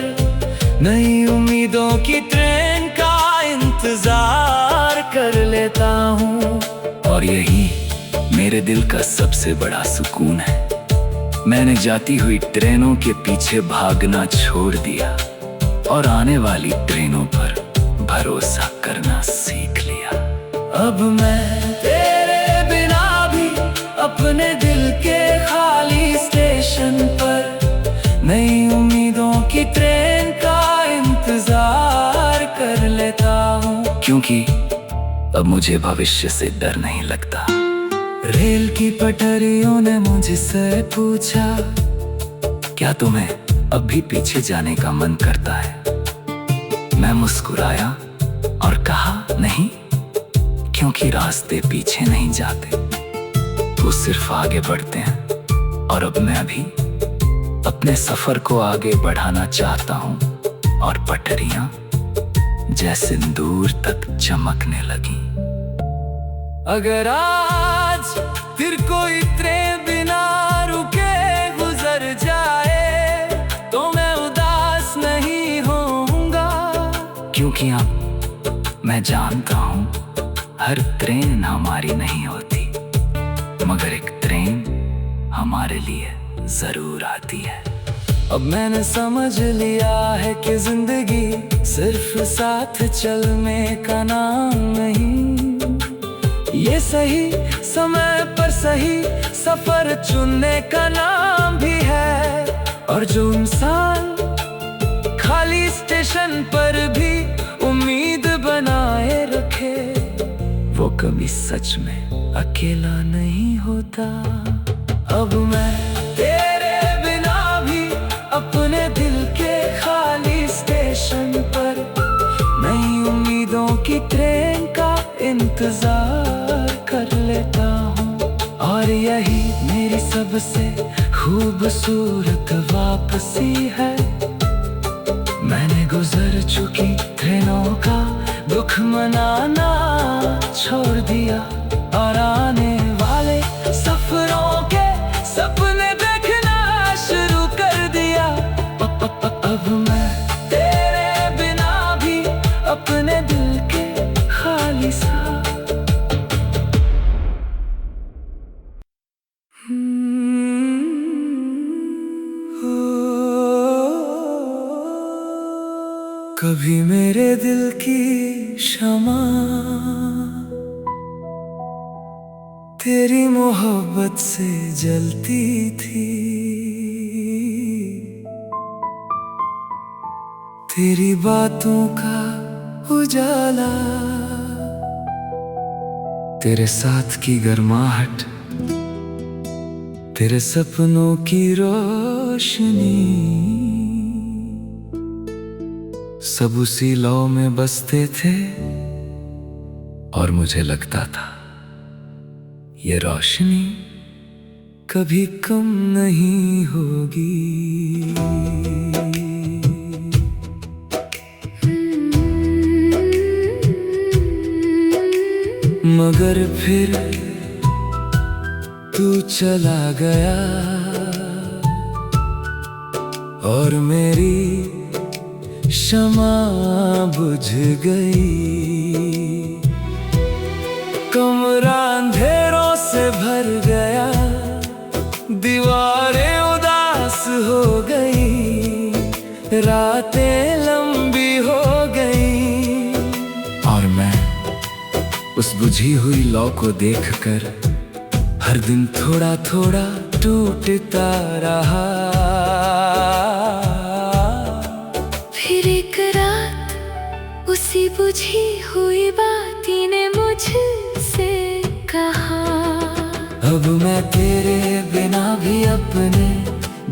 नई उम्मीदों की ट्रेन का इंतजार कर लेता हूँ। और यही मेरे दिल का सबसे बड़ा सुकून है। मैंने जाती हुई ट्रेनों के पीछे भागना छोड़ दिया और आने वाली ट्रेनों पर भरोसा करना सीख लिया। अब मैं तेरे बिना भी अपने दिल के खाली स्टेशन पर नई उम्मीदों की ट्रेन का इंतजार कर लेता हूँ। क्योंकि अब मुझे भविष्य से डर नहीं लगता। रेल की पटरियों ने मुझसे पूछा, क्या तुम्हें अब भी पीछे जाने का मन करता है? मैं मुस्कुराया और कहा, नहीं, क्योंकि रास्ते पीछे नहीं जाते, वो सिर्फ आगे बढ़ते हैं। और अब मैं भी अपने सफर को आगे बढ़ाना चाहता हूँ। और पटरियां जैसे दूर तक चमकने लगी। अगर आज फिर कोई ट्रेन बिना रुके गुजर जाए तो मैं उदास नहीं होऊंगा। क्योंकि अब मैं जानता हूँ हर ट्रेन हमारी नहीं होती, मगर एक ट्रेन हमारे लिए जरूर आती है। अब मैंने समझ लिया है कि जिंदगी सिर्फ साथ चलने का नाम नहीं, ये सही समय पर सही सफर चुनने का नाम भी है। और जो इंसान खाली स्टेशन पर भी उम्मीद बनाए रखे, वो कभी सच में अकेला नहीं होता। अब मैं तेरे बिना भी अपने दिल के खाली स्टेशन पर नई उम्मीदों की ट्रेन का इंतजार कर लेता हूँ। और यही मेरी सबसे खूबसूरत वापसी है। मैंने गुजर चुकी ट्रेनों का दुख मनाना छोड़ दिया और आने वाले सफरों के सपने देखना शुरू कर दिया। अब मैं तेरे बिना भी अपने दिल के खाली सा कभी मेरे दिल की शमा तेरी मोहब्बत से जलती थी, तेरी बातों का उजाला, तेरे साथ की गर्माहट, तेरे सपनों की रोशनी, सब उसी लौ में बसते थे। और मुझे लगता था ये रोशनी कभी कम नहीं होगी। मगर फिर तू चला गया और मेरी शमा बुझ गई। कमरा अंधेरों से भर गया, दीवारें उदास हो गई, रातें लंबी हो गई। उस बुझी हुई लौ को देखकर हर दिन थोड़ा थोड़ा टूटता रहा। फिर एक रात उसी बुझी हुई बाती ने मुझसे कहा, अब मैं तेरे बिना भी अपने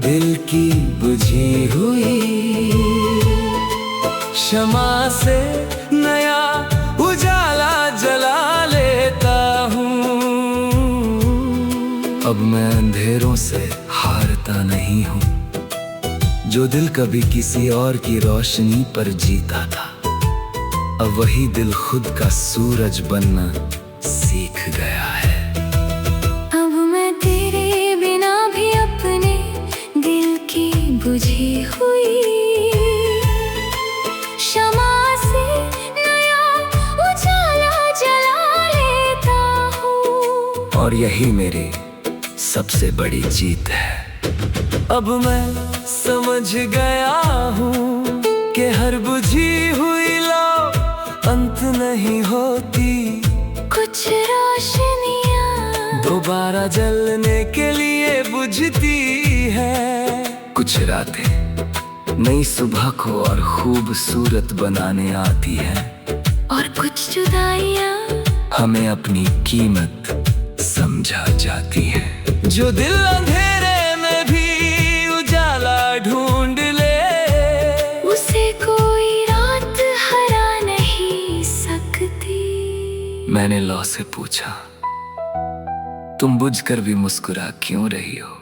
दिल की बुझी हुई शमा से नया उजाला जला लेता हूँ। अब मैं अंधेरों से हारता नहीं हूँ, जो दिल कभी किसी और की रोशनी पर जीता था, अब वही दिल खुद का सूरज बनना सीख गया है। अब मैं तेरे बिना भी अपने दिल की बुझी हुई शमा से नया उजाला जला लेता हूँ। और यही मेरी सबसे बड़ी जीत है। अब मैं समझ गया हूँ कि हर बुझी हुई लौ अंत नहीं होती, कुछ रोशनियाँ दोबारा जलने के लिए बुझती है। कुछ रातें नई सुबह को और खूबसूरत बनाने आती है, और कुछ जुदाइयाँ हमें अपनी कीमत समझा जाती है। जो दिल अंधेरे में भी उजाला ढूंढ ले, उसे कोई रात हरा नहीं सकती। मैंने लौ से पूछा, तुम बुझकर भी मुस्कुरा क्यों रही हो?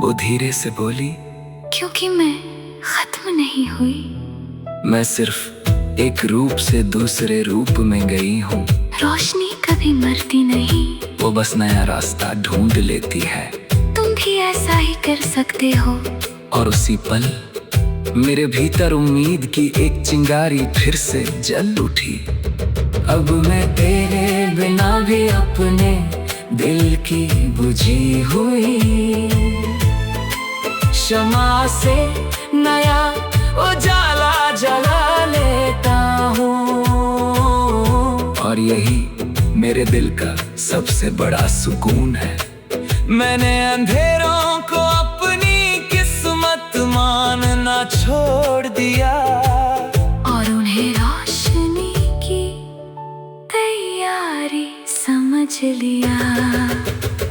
वो धीरे से बोली, क्योंकि मैं खत्म नहीं हुई। मैं सिर्फ एक रूप से दूसरे रूप में गई हूँ। रोशनी कभी मरती नहीं, वो बस नया रास्ता ढूंढ लेती है। तुम भी ऐसा ही कर सकते हो। और उसी पल मेरे भीतर उम्मीद की एक चिंगारी फिर से जल उठी। अब मैं तेरे बिना भी अपने दिल की बुझी हुई शमा से नया उजाला जला लेता हूँ। और यही मेरे दिल का सबसे बड़ा सुकून है। मैंने अंधेरों को अपनी किस्मत मानना छोड़ दिया, और उन्हें रोशनी की तैयारी समझ लिया।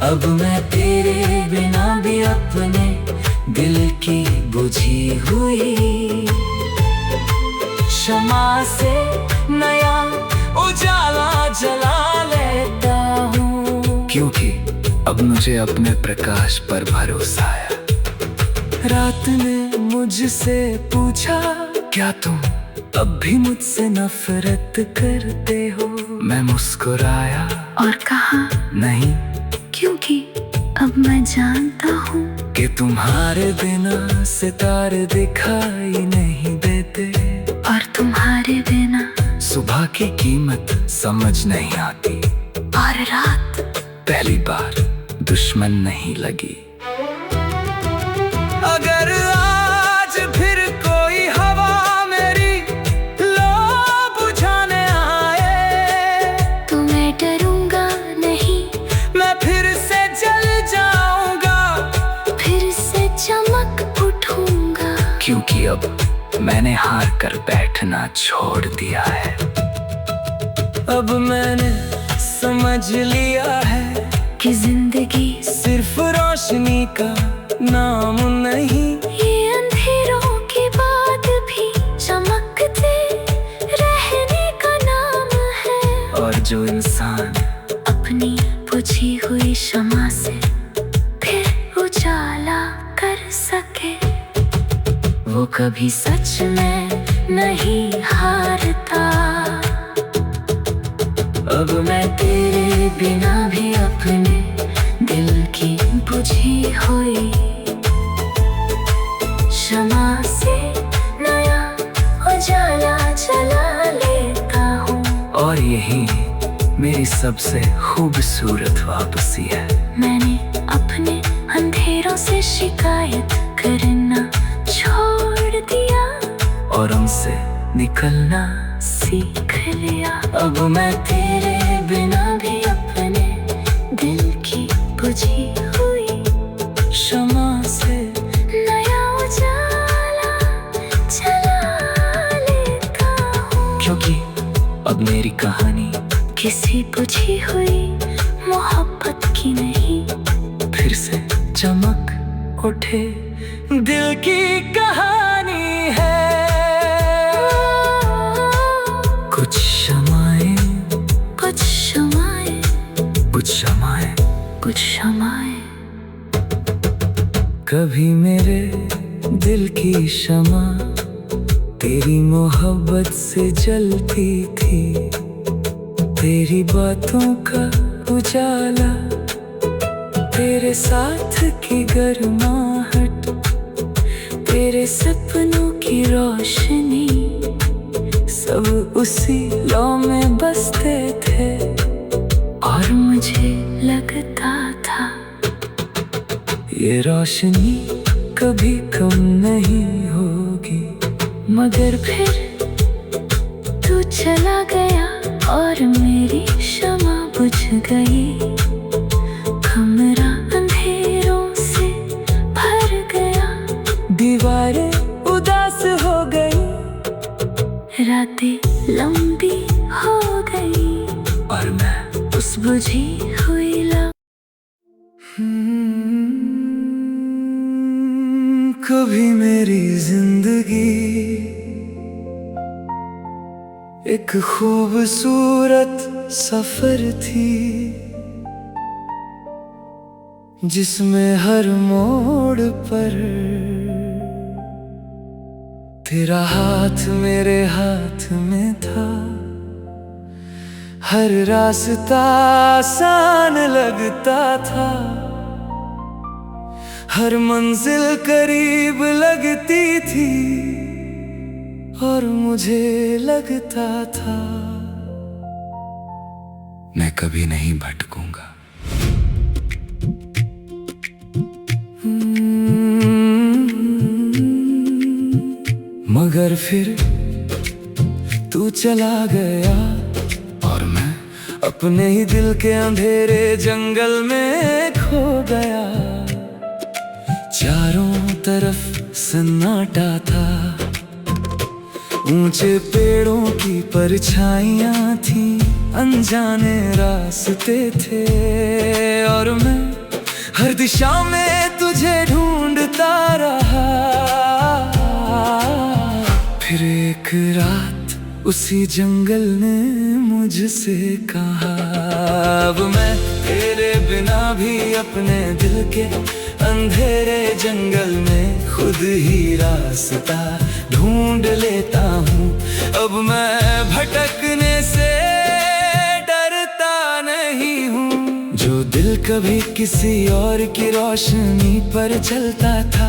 अब मैं तेरे बिना भी अपने दिल की बुझी हुई शमा से नया उजाला जला लेता हूँ। क्योंकि अब मुझे अपने प्रकाश पर भरोसा है। रात ने मुझसे पूछा, क्या तुम अब भी मुझसे नफरत करते हो? मैं मुस्कुराया और कहा, नहीं, क्योंकि अब मैं जानता हूँ कि तुम्हारे बिना सितारे दिखाई नहीं देते, और तुम्हारे बिना सुबह की कीमत समझ नहीं आती, और रात पहली बार दुश्मन नहीं लगी। अगर आज फिर कोई हवा मेरी लो बुझाने आए, तो मैं डरूंगा नहीं, मैं फिर से जल जाऊंगा, फिर से चमक उठूंगा। क्योंकि अब मैंने हार कर बैठना छोड़ दिया है। अब मैंने समझ लिया है कि जिंदगी सिर्फ रोशनी का नाम नहीं, ये अंधेरों के बाद भी चमकते रहने का नाम है। और जो इंसान अपनी बुझी हुई शमा से फिर उजाला कर सके, वो कभी सच में नहीं हारता। अब मैं तेरे बिना भी अपने दिल की बुझी हुई शमा से नया उजाला जला लेता हूँ। और यही मेरी सबसे खूबसूरत वापसी है। मैंने अपने अंधेरों से शिकायत करना छोड़ दिया, और उनसे निकलना सीख लिया। अब मैं तेरे बिना भी अपने दिल की बुझी हुई शमा से नया उजाला जला लेता हूँ। क्योंकि अब मेरी कहानी किसी बुझी हुई मोहब्बत की नहीं, फिर से चमक उठे दिल की कहानी है। कुछ शमाएं, कुछ शमाएं, कुछ शमाएं, कुछ शमाएं। कभी मेरे दिल की शमा तेरी मोहब्बत से जलती थी। तेरी बातों का उजाला, तेरे साथ की गर्माहट, तेरे सपनों की रोशनी, सब उसी लौ में बसते थे। और मुझे लगता था ये रोशनी कभी कम नहीं होगी। मगर फिर तू चला गया और मेरी शमा बुझ गई। कमरा अंधेरों से भर गया, दीवारें उदास हो गई, रातें लंबी हो गई और मैं उस बुझी हुई कभी मेरी जिंदगी एक खूबसूरत सफर थी, जिसमें हर मोड़ पर तेरा हाथ मेरे हाथ में था। हर रास्ता आसान लगता था, हर मंजिल करीब लगती थी, और मुझे लगता था मैं कभी नहीं भटकूंगा। मगर फिर तू चला गया और मैं अपने ही दिल के अंधेरे जंगल में खो गया। चारों तरफ सन्नाटा था, ऊंचे पेड़ों की परछाइयां थी, अनजाने रास्ते थे, और मैं हर दिशा में तुझे ढूंढता रहा। फिर एक रात उसी जंगल ने मुझसे कहा, अब मैं तेरे बिना भी अपने दिल के अंधेरे जंगल में खुद ही रास्ता ढूंढ लेता हूँ। अब मैं भटकने से डरता नहीं हूँ। जो दिल कभी किसी और की रोशनी पर चलता था,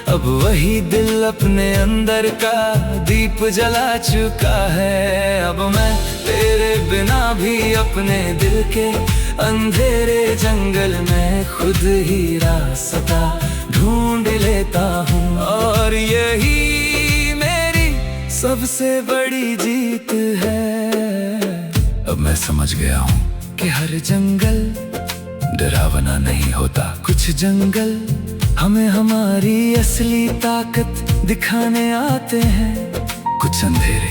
अब वही दिल अपने अंदर का दीप जला चुका है। अब मैं तेरे बिना भी अपने दिल के अंधेरे जंगल में खुद ही रास्ता ढूंढ लेता हूँ। और यही मेरी सबसे बड़ी जीत है। अब मैं समझ गया हूँ कि हर जंगल डरावना नहीं होता। कुछ जंगल हमें हमारी असली ताकत दिखाने आते हैं। कुछ अंधेरे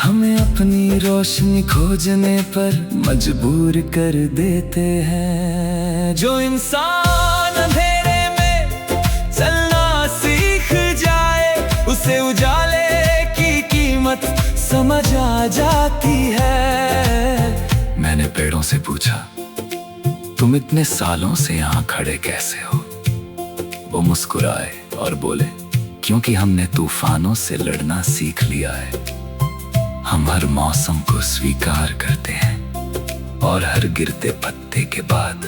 हमें अपनी रोशनी खोजने पर मजबूर कर देते हैं। जो इंसान अंधेरे में चलना सीख जाए, उसे उजाले की कीमत समझ आ जाती है। मैंने पेड़ों से पूछा, तुम इतने सालों से यहाँ खड़े कैसे हो? वो मुस्कुराए और बोले, क्योंकि हमने तूफानों से लड़ना सीख लिया है। हम हर मौसम को स्वीकार करते हैं और हर गिरते पत्ते के बाद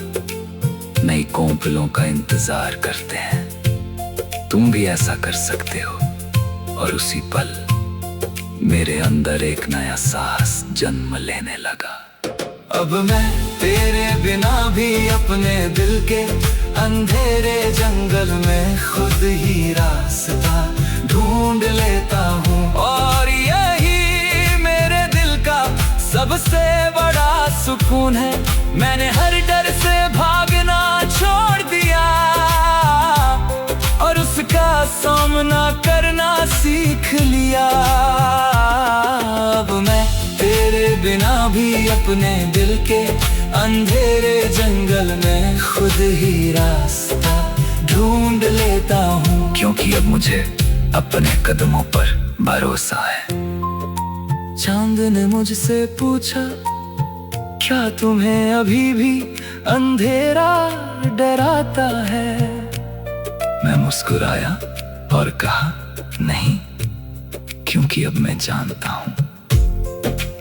नई कोंपलों का इंतजार करते हैं। तुम भी ऐसा कर सकते हो। और उसी पल मेरे अंदर एक नया साहस जन्म लेने लगा। अब मैं तेरे बिना भी अपने दिल के अंधेरे जंगल में खुद ही रास्ता ढूंढ लेता हूँ। और यही मेरे दिल का सबसे बड़ा सुकून है। मैंने हर डर से भागना छोड़ दिया और उसका सामना करना सीख लिया। अब मैं तेरे बिना भी अपने दिल के अंधेरे जंगल में खुद ही रास्ता ढूंढ लेता हूँ, क्योंकि अब मुझे अपने कदमों पर भरोसा है। चांद ने मुझसे पूछा, क्या तुम्हें अभी भी अंधेरा डराता है? मैं मुस्कुराया और कहा, नहीं, क्योंकि अब मैं जानता हूँ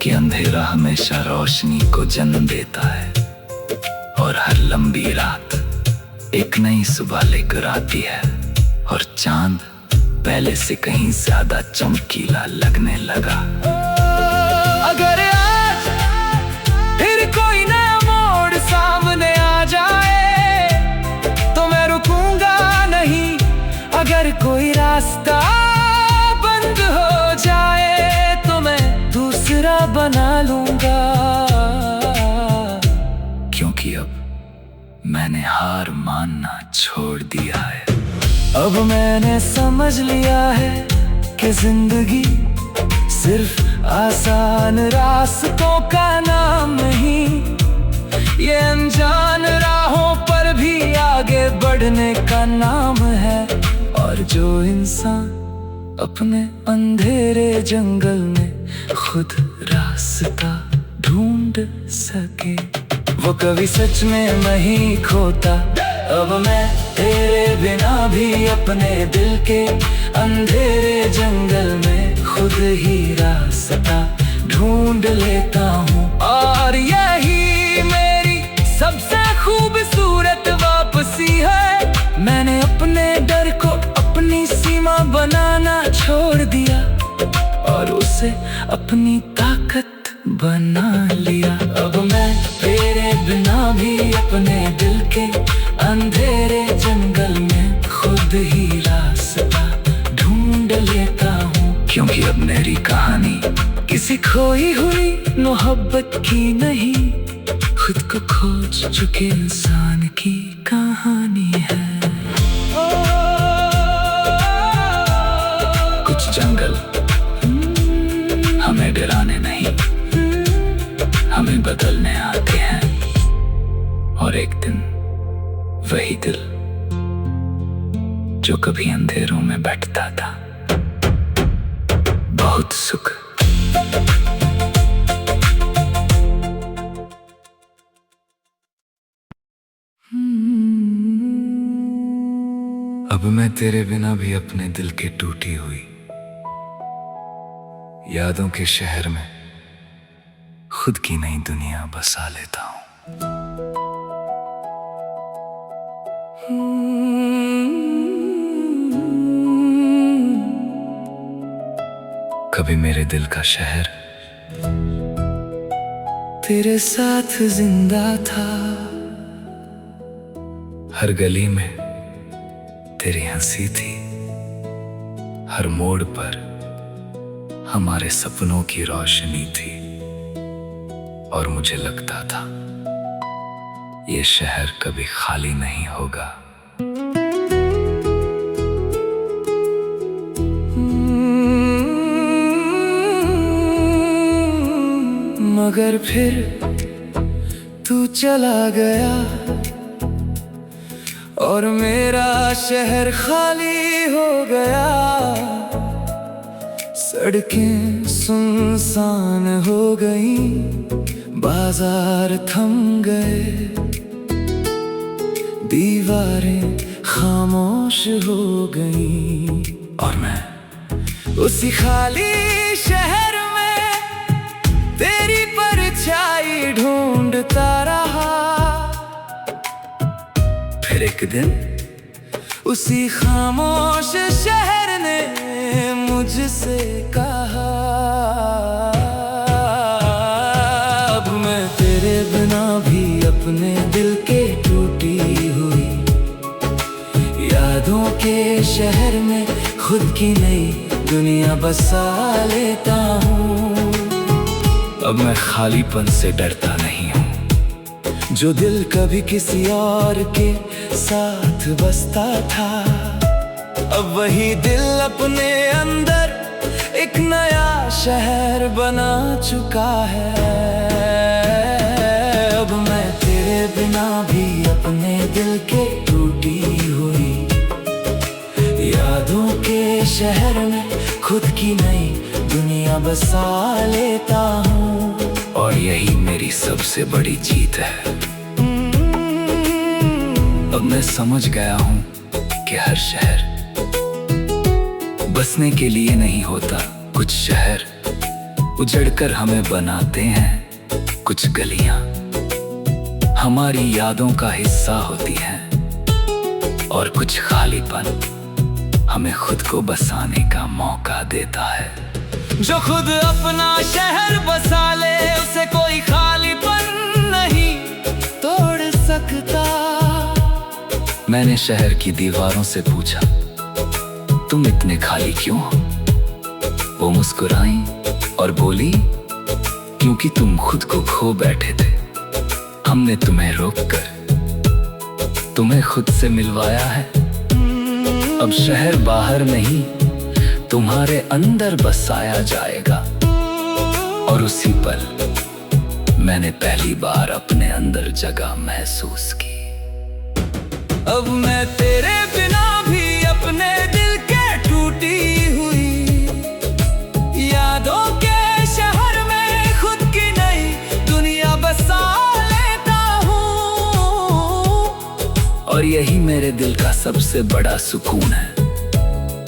कि अंधेरा हमेशा रोशनी को जन्म देता है और हर लंबी रात एक नई सुबह लेकर आती है और चांद पहले से कहीं ज्यादा चमकीला लगने लगा। अगर आज फिर कोई नया मोड़ सामने आ जाए तो मैं रुकूंगा नहीं। अगर कोई रास्ता बंद हो जाए तो मैं दूसरा बना लूंगा, क्योंकि अब मैंने हार मानना छोड़ दिया है। अब मैंने समझ लिया है कि जिंदगी सिर्फ आसान रास्तों का नाम नहीं, ये अनजान राहों पर भी आगे बढ़ने का नाम है। और जो इंसान अपने अंधेरे जंगल में खुद रास्ता ढूंढ सके, वो कभी सच में नहीं खोता। अब मैं तेरे बिना भी अपने दिल के अंधेरे जंगल में खुद ही रास्ता ढूंढ लेता हूँ। और यही मेरी सबसे खूबसूरत वापसी है। मैंने अपने डर को अपनी सीमा बनाना छोड़ दिया और उसे अपनी ताकत बना लिया। अब मैं तेरे बिना भी अपने दिल के अंधेरे जंगल में खुद ही रास्ता ढूंढ लेता हूँ, क्योंकि अब मेरी कहानी किसी खोई हुई मोहब्बत की नहीं, खुद को खोज चुके इंसान की कहानी है। कुछ जंगल हमें डराने नहीं, हमें बदलने आते हैं। और एक दिन वही दिल जो कभी अंधेरों में बैठता था, बहुत सुख। अब मैं तेरे बिना भी अपने दिल के टूटी हुई यादों के शहर में खुद की नई दुनिया बसा लेता हूँ। कभी मेरे दिल का शहर तेरे साथ जिंदा था, हर गली में तेरी हंसी थी, हर मोड़ पर हमारे सपनों की रोशनी थी। और मुझे लगता था ये शहर कभी खाली नहीं होगा। मगर फिर तू चला गया और मेरा शहर खाली हो गया। सड़कें सुनसान हो गई, बाजार थम गए, दीवारें खामोश हो गई। और मैं उसी खाली शहर में तेरी परछाई ढूंढता रहा। फिर एक दिन उसी खामोश शहर ने मुझसे कहा, अब मैं तेरे बिना भी अपने दिल के टूटी हुई यादों के शहर में खुद की नई दुनिया बसा लेता हूँ। अब मैं खालीपन से डरता नहीं हूँ। जो दिल कभी किसी और के साथ बसता था, अब वही दिल अपने अंदर एक नया शहर बना चुका है। अब मैं तेरे बिना भी अपने दिल के टूटी हुई यादों के शहर में खुद की नई दुनिया बसा लेता हूँ। और यही मेरी सबसे बड़ी जीत है। अब मैं समझ गया हूँ कि हर शहर बसने के लिए नहीं होता। कुछ शहर उजड़कर हमें बनाते हैं, कुछ गलियां हमारी यादों का हिस्सा होती हैं, और कुछ खालीपन हमें खुद को बसाने का मौका देता है। जो खुद अपना शहर बसा ले, उसे कोई खालीपन नहीं तोड़ सकता। मैंने शहर की दीवारों से पूछा, तुम इतने खाली क्यों हो? वो मुस्कुराई और बोली, क्योंकि तुम खुद को खो बैठे थे। हमने तुम्हें रोककर तुम्हें खुद से मिलवाया है। अब शहर बाहर नहीं, तुम्हारे अंदर बसाया जाएगा। और उसी पल मैंने पहली बार अपने अंदर जगह महसूस की। अब मैं तेरे बिना भी अपने दिल के टूटी हुई यादों के शहर में खुद की नई दुनिया बसा लेता हूँ। और यही मेरे दिल का सबसे बड़ा सुकून है।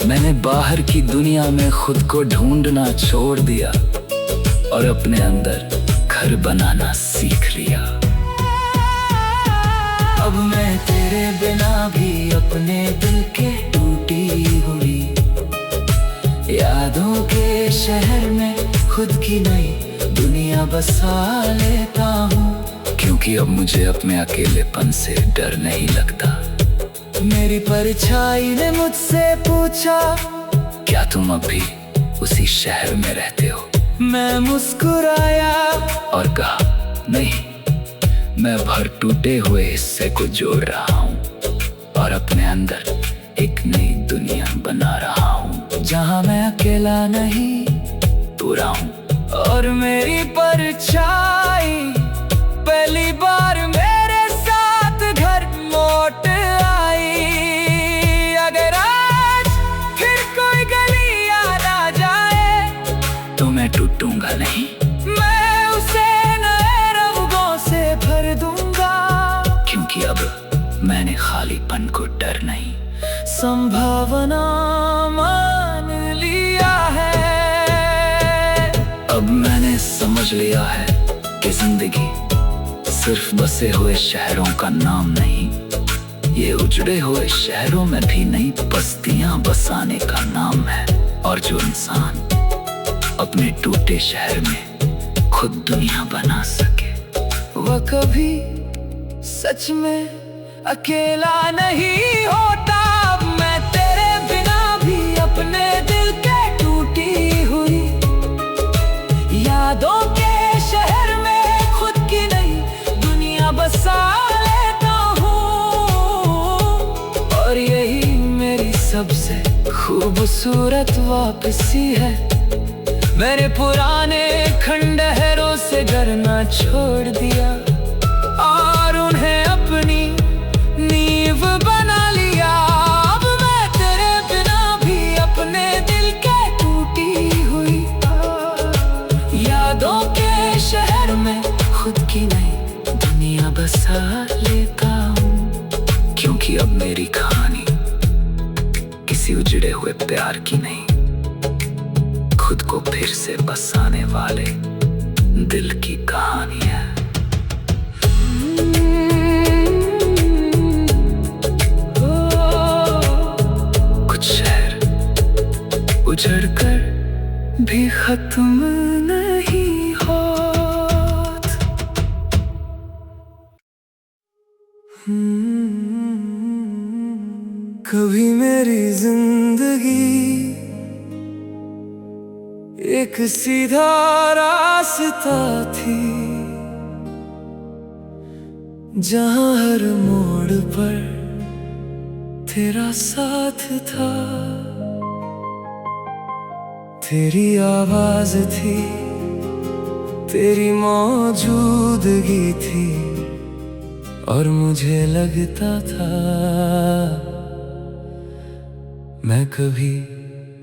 मैंने बाहर की दुनिया में खुद को ढूंढना छोड़ दिया और अपने अंदर घर बनाना सीख लिया। अब मैं तेरे बिना भी अपने दिल के टूटी हुई यादों के शहर में खुद की नई दुनिया बसा लेता हूँ। क्योंकि अब मुझे अपने अकेलेपन से डर नहीं लगता। मेरी परछाई ने मुझसे पूछा, क्या तुम अब भी उसी शहर में रहते हो? मैं मुस्कुराया और कहा, नहीं, मैं भर टूटे हुए हिस्से को जोड़ रहा हूँ और अपने अंदर एक नई दुनिया बना रहा हूँ, जहाँ मैं अकेला नहीं पूरा हूँ। और मेरी परछाई पहली बार मेरे साथ घर लौट आई। अगर आज फिर कोई गली याद आ जाए तो मैं टूटूंगा नहीं, मैं उसे नए रंगों से भर दूंगा। क्योंकि अब मैंने खालीपन को डर नहीं, संभावना मान लिया है। अब मैंने समझ लिया है कि जिंदगी सिर्फ बसे हुए शहरों का नाम नहीं, ये उजड़े हुए शहरों में भी नई बस्तियां बसाने का नाम है। और जो इंसान अपने टूटे शहर में खुद दुनिया बना सके, वह कभी सच में अकेला नहीं होता। अब मैं तेरे बिना भी अपने दिल के टूटी हुई यादों के शहर में खुद की नई दुनिया बसा लेता हूँ। और यही मेरी सबसे खूबसूरत वापसी है। मैंने पुराने खंडहरों से डरना छोड़ दिया और उन्हें अपनी नींव बना लिया। अब मैं तेरे बिना भी अपने दिल के टूटी हुई यादों के शहर में खुद की नई दुनिया बसा लेता हूँ। क्योंकि अब मेरी कहानी किसी उजड़े हुए प्यार की नहीं, खुद को फिर से बसाने वाले दिल की कहानी है। कुछ शहर उजड़कर भी खत्म नहीं होत। कभी मेरी जिंदगी एक सीधा रास्ता थी, जहां हर मोड़ पर तेरा साथ था। तेरी आवाज थी, तेरी मौजूदगी थी, और मुझे लगता था मैं कभी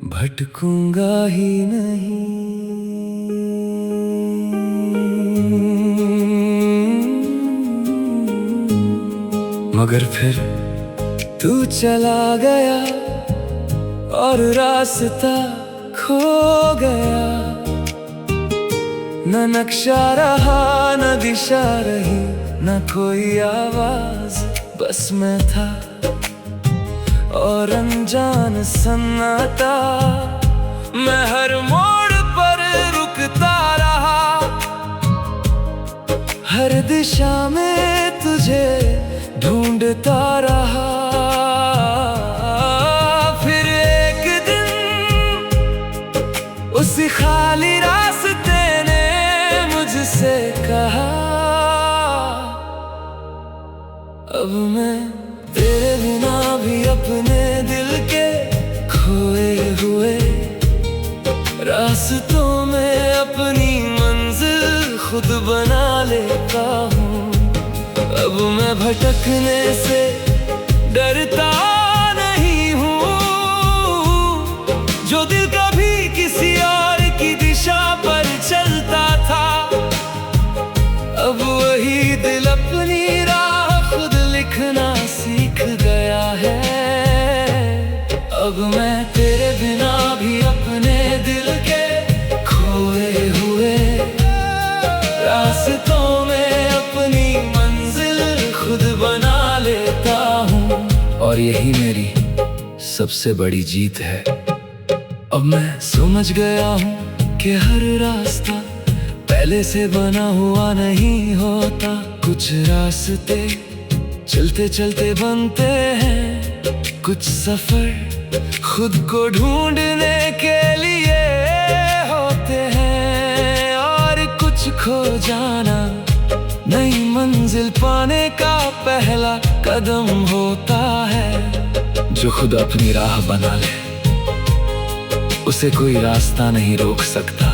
भटकूंगा ही नहीं। मगर फिर तू चला गया और रास्ता खो गया। न नक्शा रहा, न दिशा रही, न कोई आवाज, बस मैं था और अनजान सन्नाटा। मैं हर मोड़ पर रुकता रहा, हर दिशा में तुझे ढूंढता रहा। फिर एक दिन उसी खाली रास्ते ने मुझसे कहा, अब मैं तेरे बिना भी अपने दिल के खोए हुए रास्तों में अपनी मंजिल खुद बना लेता हूँ। अब मैं भटकने से डरता नहीं हूँ, जो दिल कभी किसी और की दिशा पर चलता था, अब वही दिल अपनी राह खुद लिखना सीख गया है। अब मैं तेरे बिना भी अपने दिल के खोए हुए रास्तों में अपनी मंजिल खुद बना लेता हूँ। और यही मेरी सबसे बड़ी जीत है। अब मैं समझ गया हूँ कि हर रास्ता पहले से बना हुआ नहीं होता। कुछ रास्ते चलते चलते बनते हैं, कुछ सफर खुद को ढूंढने के लिए होते हैं, और कुछ खो जाना नई मंजिल पाने का पहला कदम होता है। जो खुद अपनी राह बना ले, उसे कोई रास्ता नहीं रोक सकता।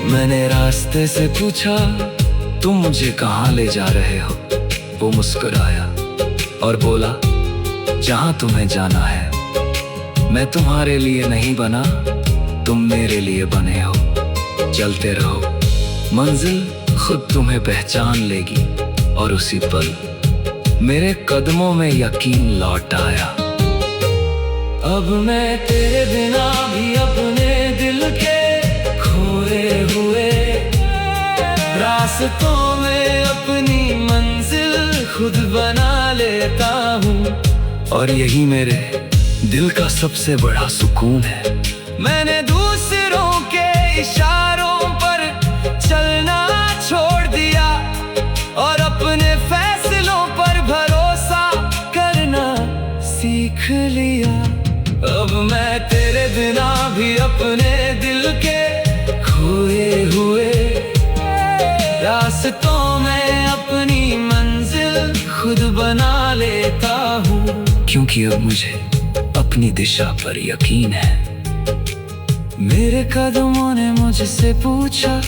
मैंने रास्ते से पूछा, तुम मुझे कहाँ ले जा रहे हो? वो मुस्कुराया और बोला, जहाँ तुम्हें जाना है। मैं तुम्हारे लिए नहीं बना, तुम मेरे लिए बने हो। चलते रहो, मंजिल खुद तुम्हें पहचान लेगी। और उसी पल मेरे कदमों में यकीन लौट आया। अब मैं तेरे बिना भी अपने दिल के खोए हुए रास्तों में अपनी मंजिल खुद बना लेता हूँ। और यही मेरे दिल का सबसे बड़ा सुकून है। मैंने दूसरों के इशारों पर चलना छोड़ दिया और अपने फैसलों पर भरोसा करना सीख लिया। अब मैं तेरे बिना भी अपने दिल के खोए हुए रास्तों में अपनी मंजिल खुद बना लेता हूँ। क्योंकि अब मुझे अपनी दिशा पर यकीन है। मेरे कदमों ने मुझसे पूछा,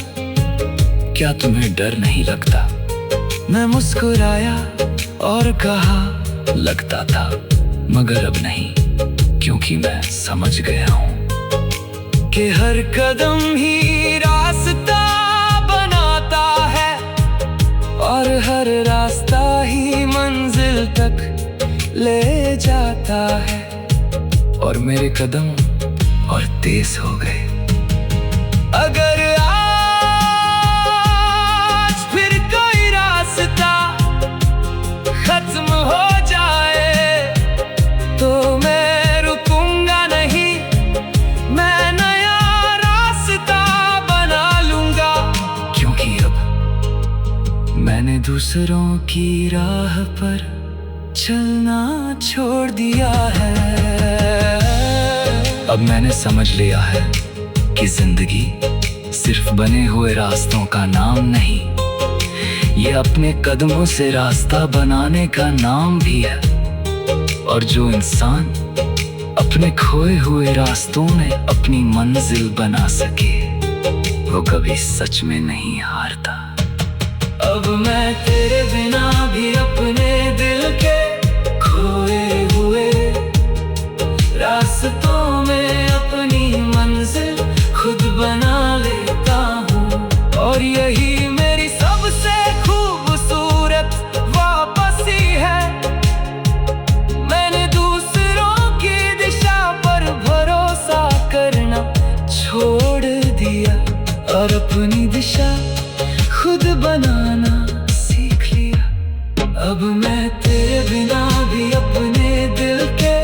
क्या तुम्हें डर नहीं लगता? मैं मुस्कुराया और कहा, लगता था मगर अब नहीं, क्योंकि मैं समझ गया हूँ कि हर कदम ही रास्ता बनाता है और हर रास्ता ही मंजिल तक ले जाता है। और मेरे कदम और तेज हो गए। अगर आज फिर कोई रास्ता खत्म हो जाए तो मैं रुकूंगा नहीं, मैं नया रास्ता बना लूंगा। क्योंकि अब मैंने दूसरों की राह पर चलना छोड़ दिया है। अब मैंने समझ लिया है कि जिंदगी सिर्फ बने हुए रास्तों का नाम नहीं, ये अपने कदमों से रास्ता बनाने का नाम भी है। और जो इंसान अपने खोए हुए रास्तों में अपनी मंजिल बना सके, वो कभी सच में नहीं हारता। अब मैं तेरे बिना भी अपने दिल के खोए हुए रास्तों में अपनी मंजिल खुद बना लेता हूँ। और यही मेरी सबसे खूबसूरत वापसी है। मैंने दूसरों की दिशा पर भरोसा करना छोड़ दिया और अपनी दिशा खुद बनाना सीख लिया। अब मैं तेरे बिना भी अपने दिल के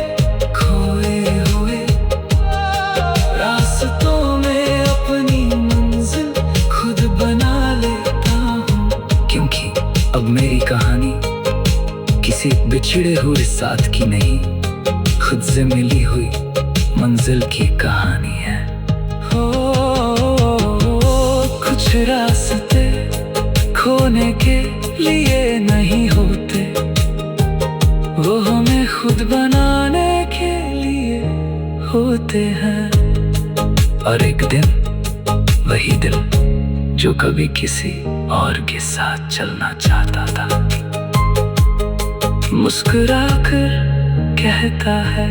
खोए हुए रास्तों में अपनी मंजिल खुद बना लेता हूँ। क्योंकि अब मेरी कहानी किसी बिछड़े हुए साथ की नहीं, खुद से मिली हुई मंजिल की कहानी है। कुछ रास्ते खोने के लिए नहीं होते, वो हमें खुद बनाने के लिए होते हैं। और एक दिन वही दिल जो कभी किसी और के साथ चलना चाहता था, मुस्कुराकर कहता है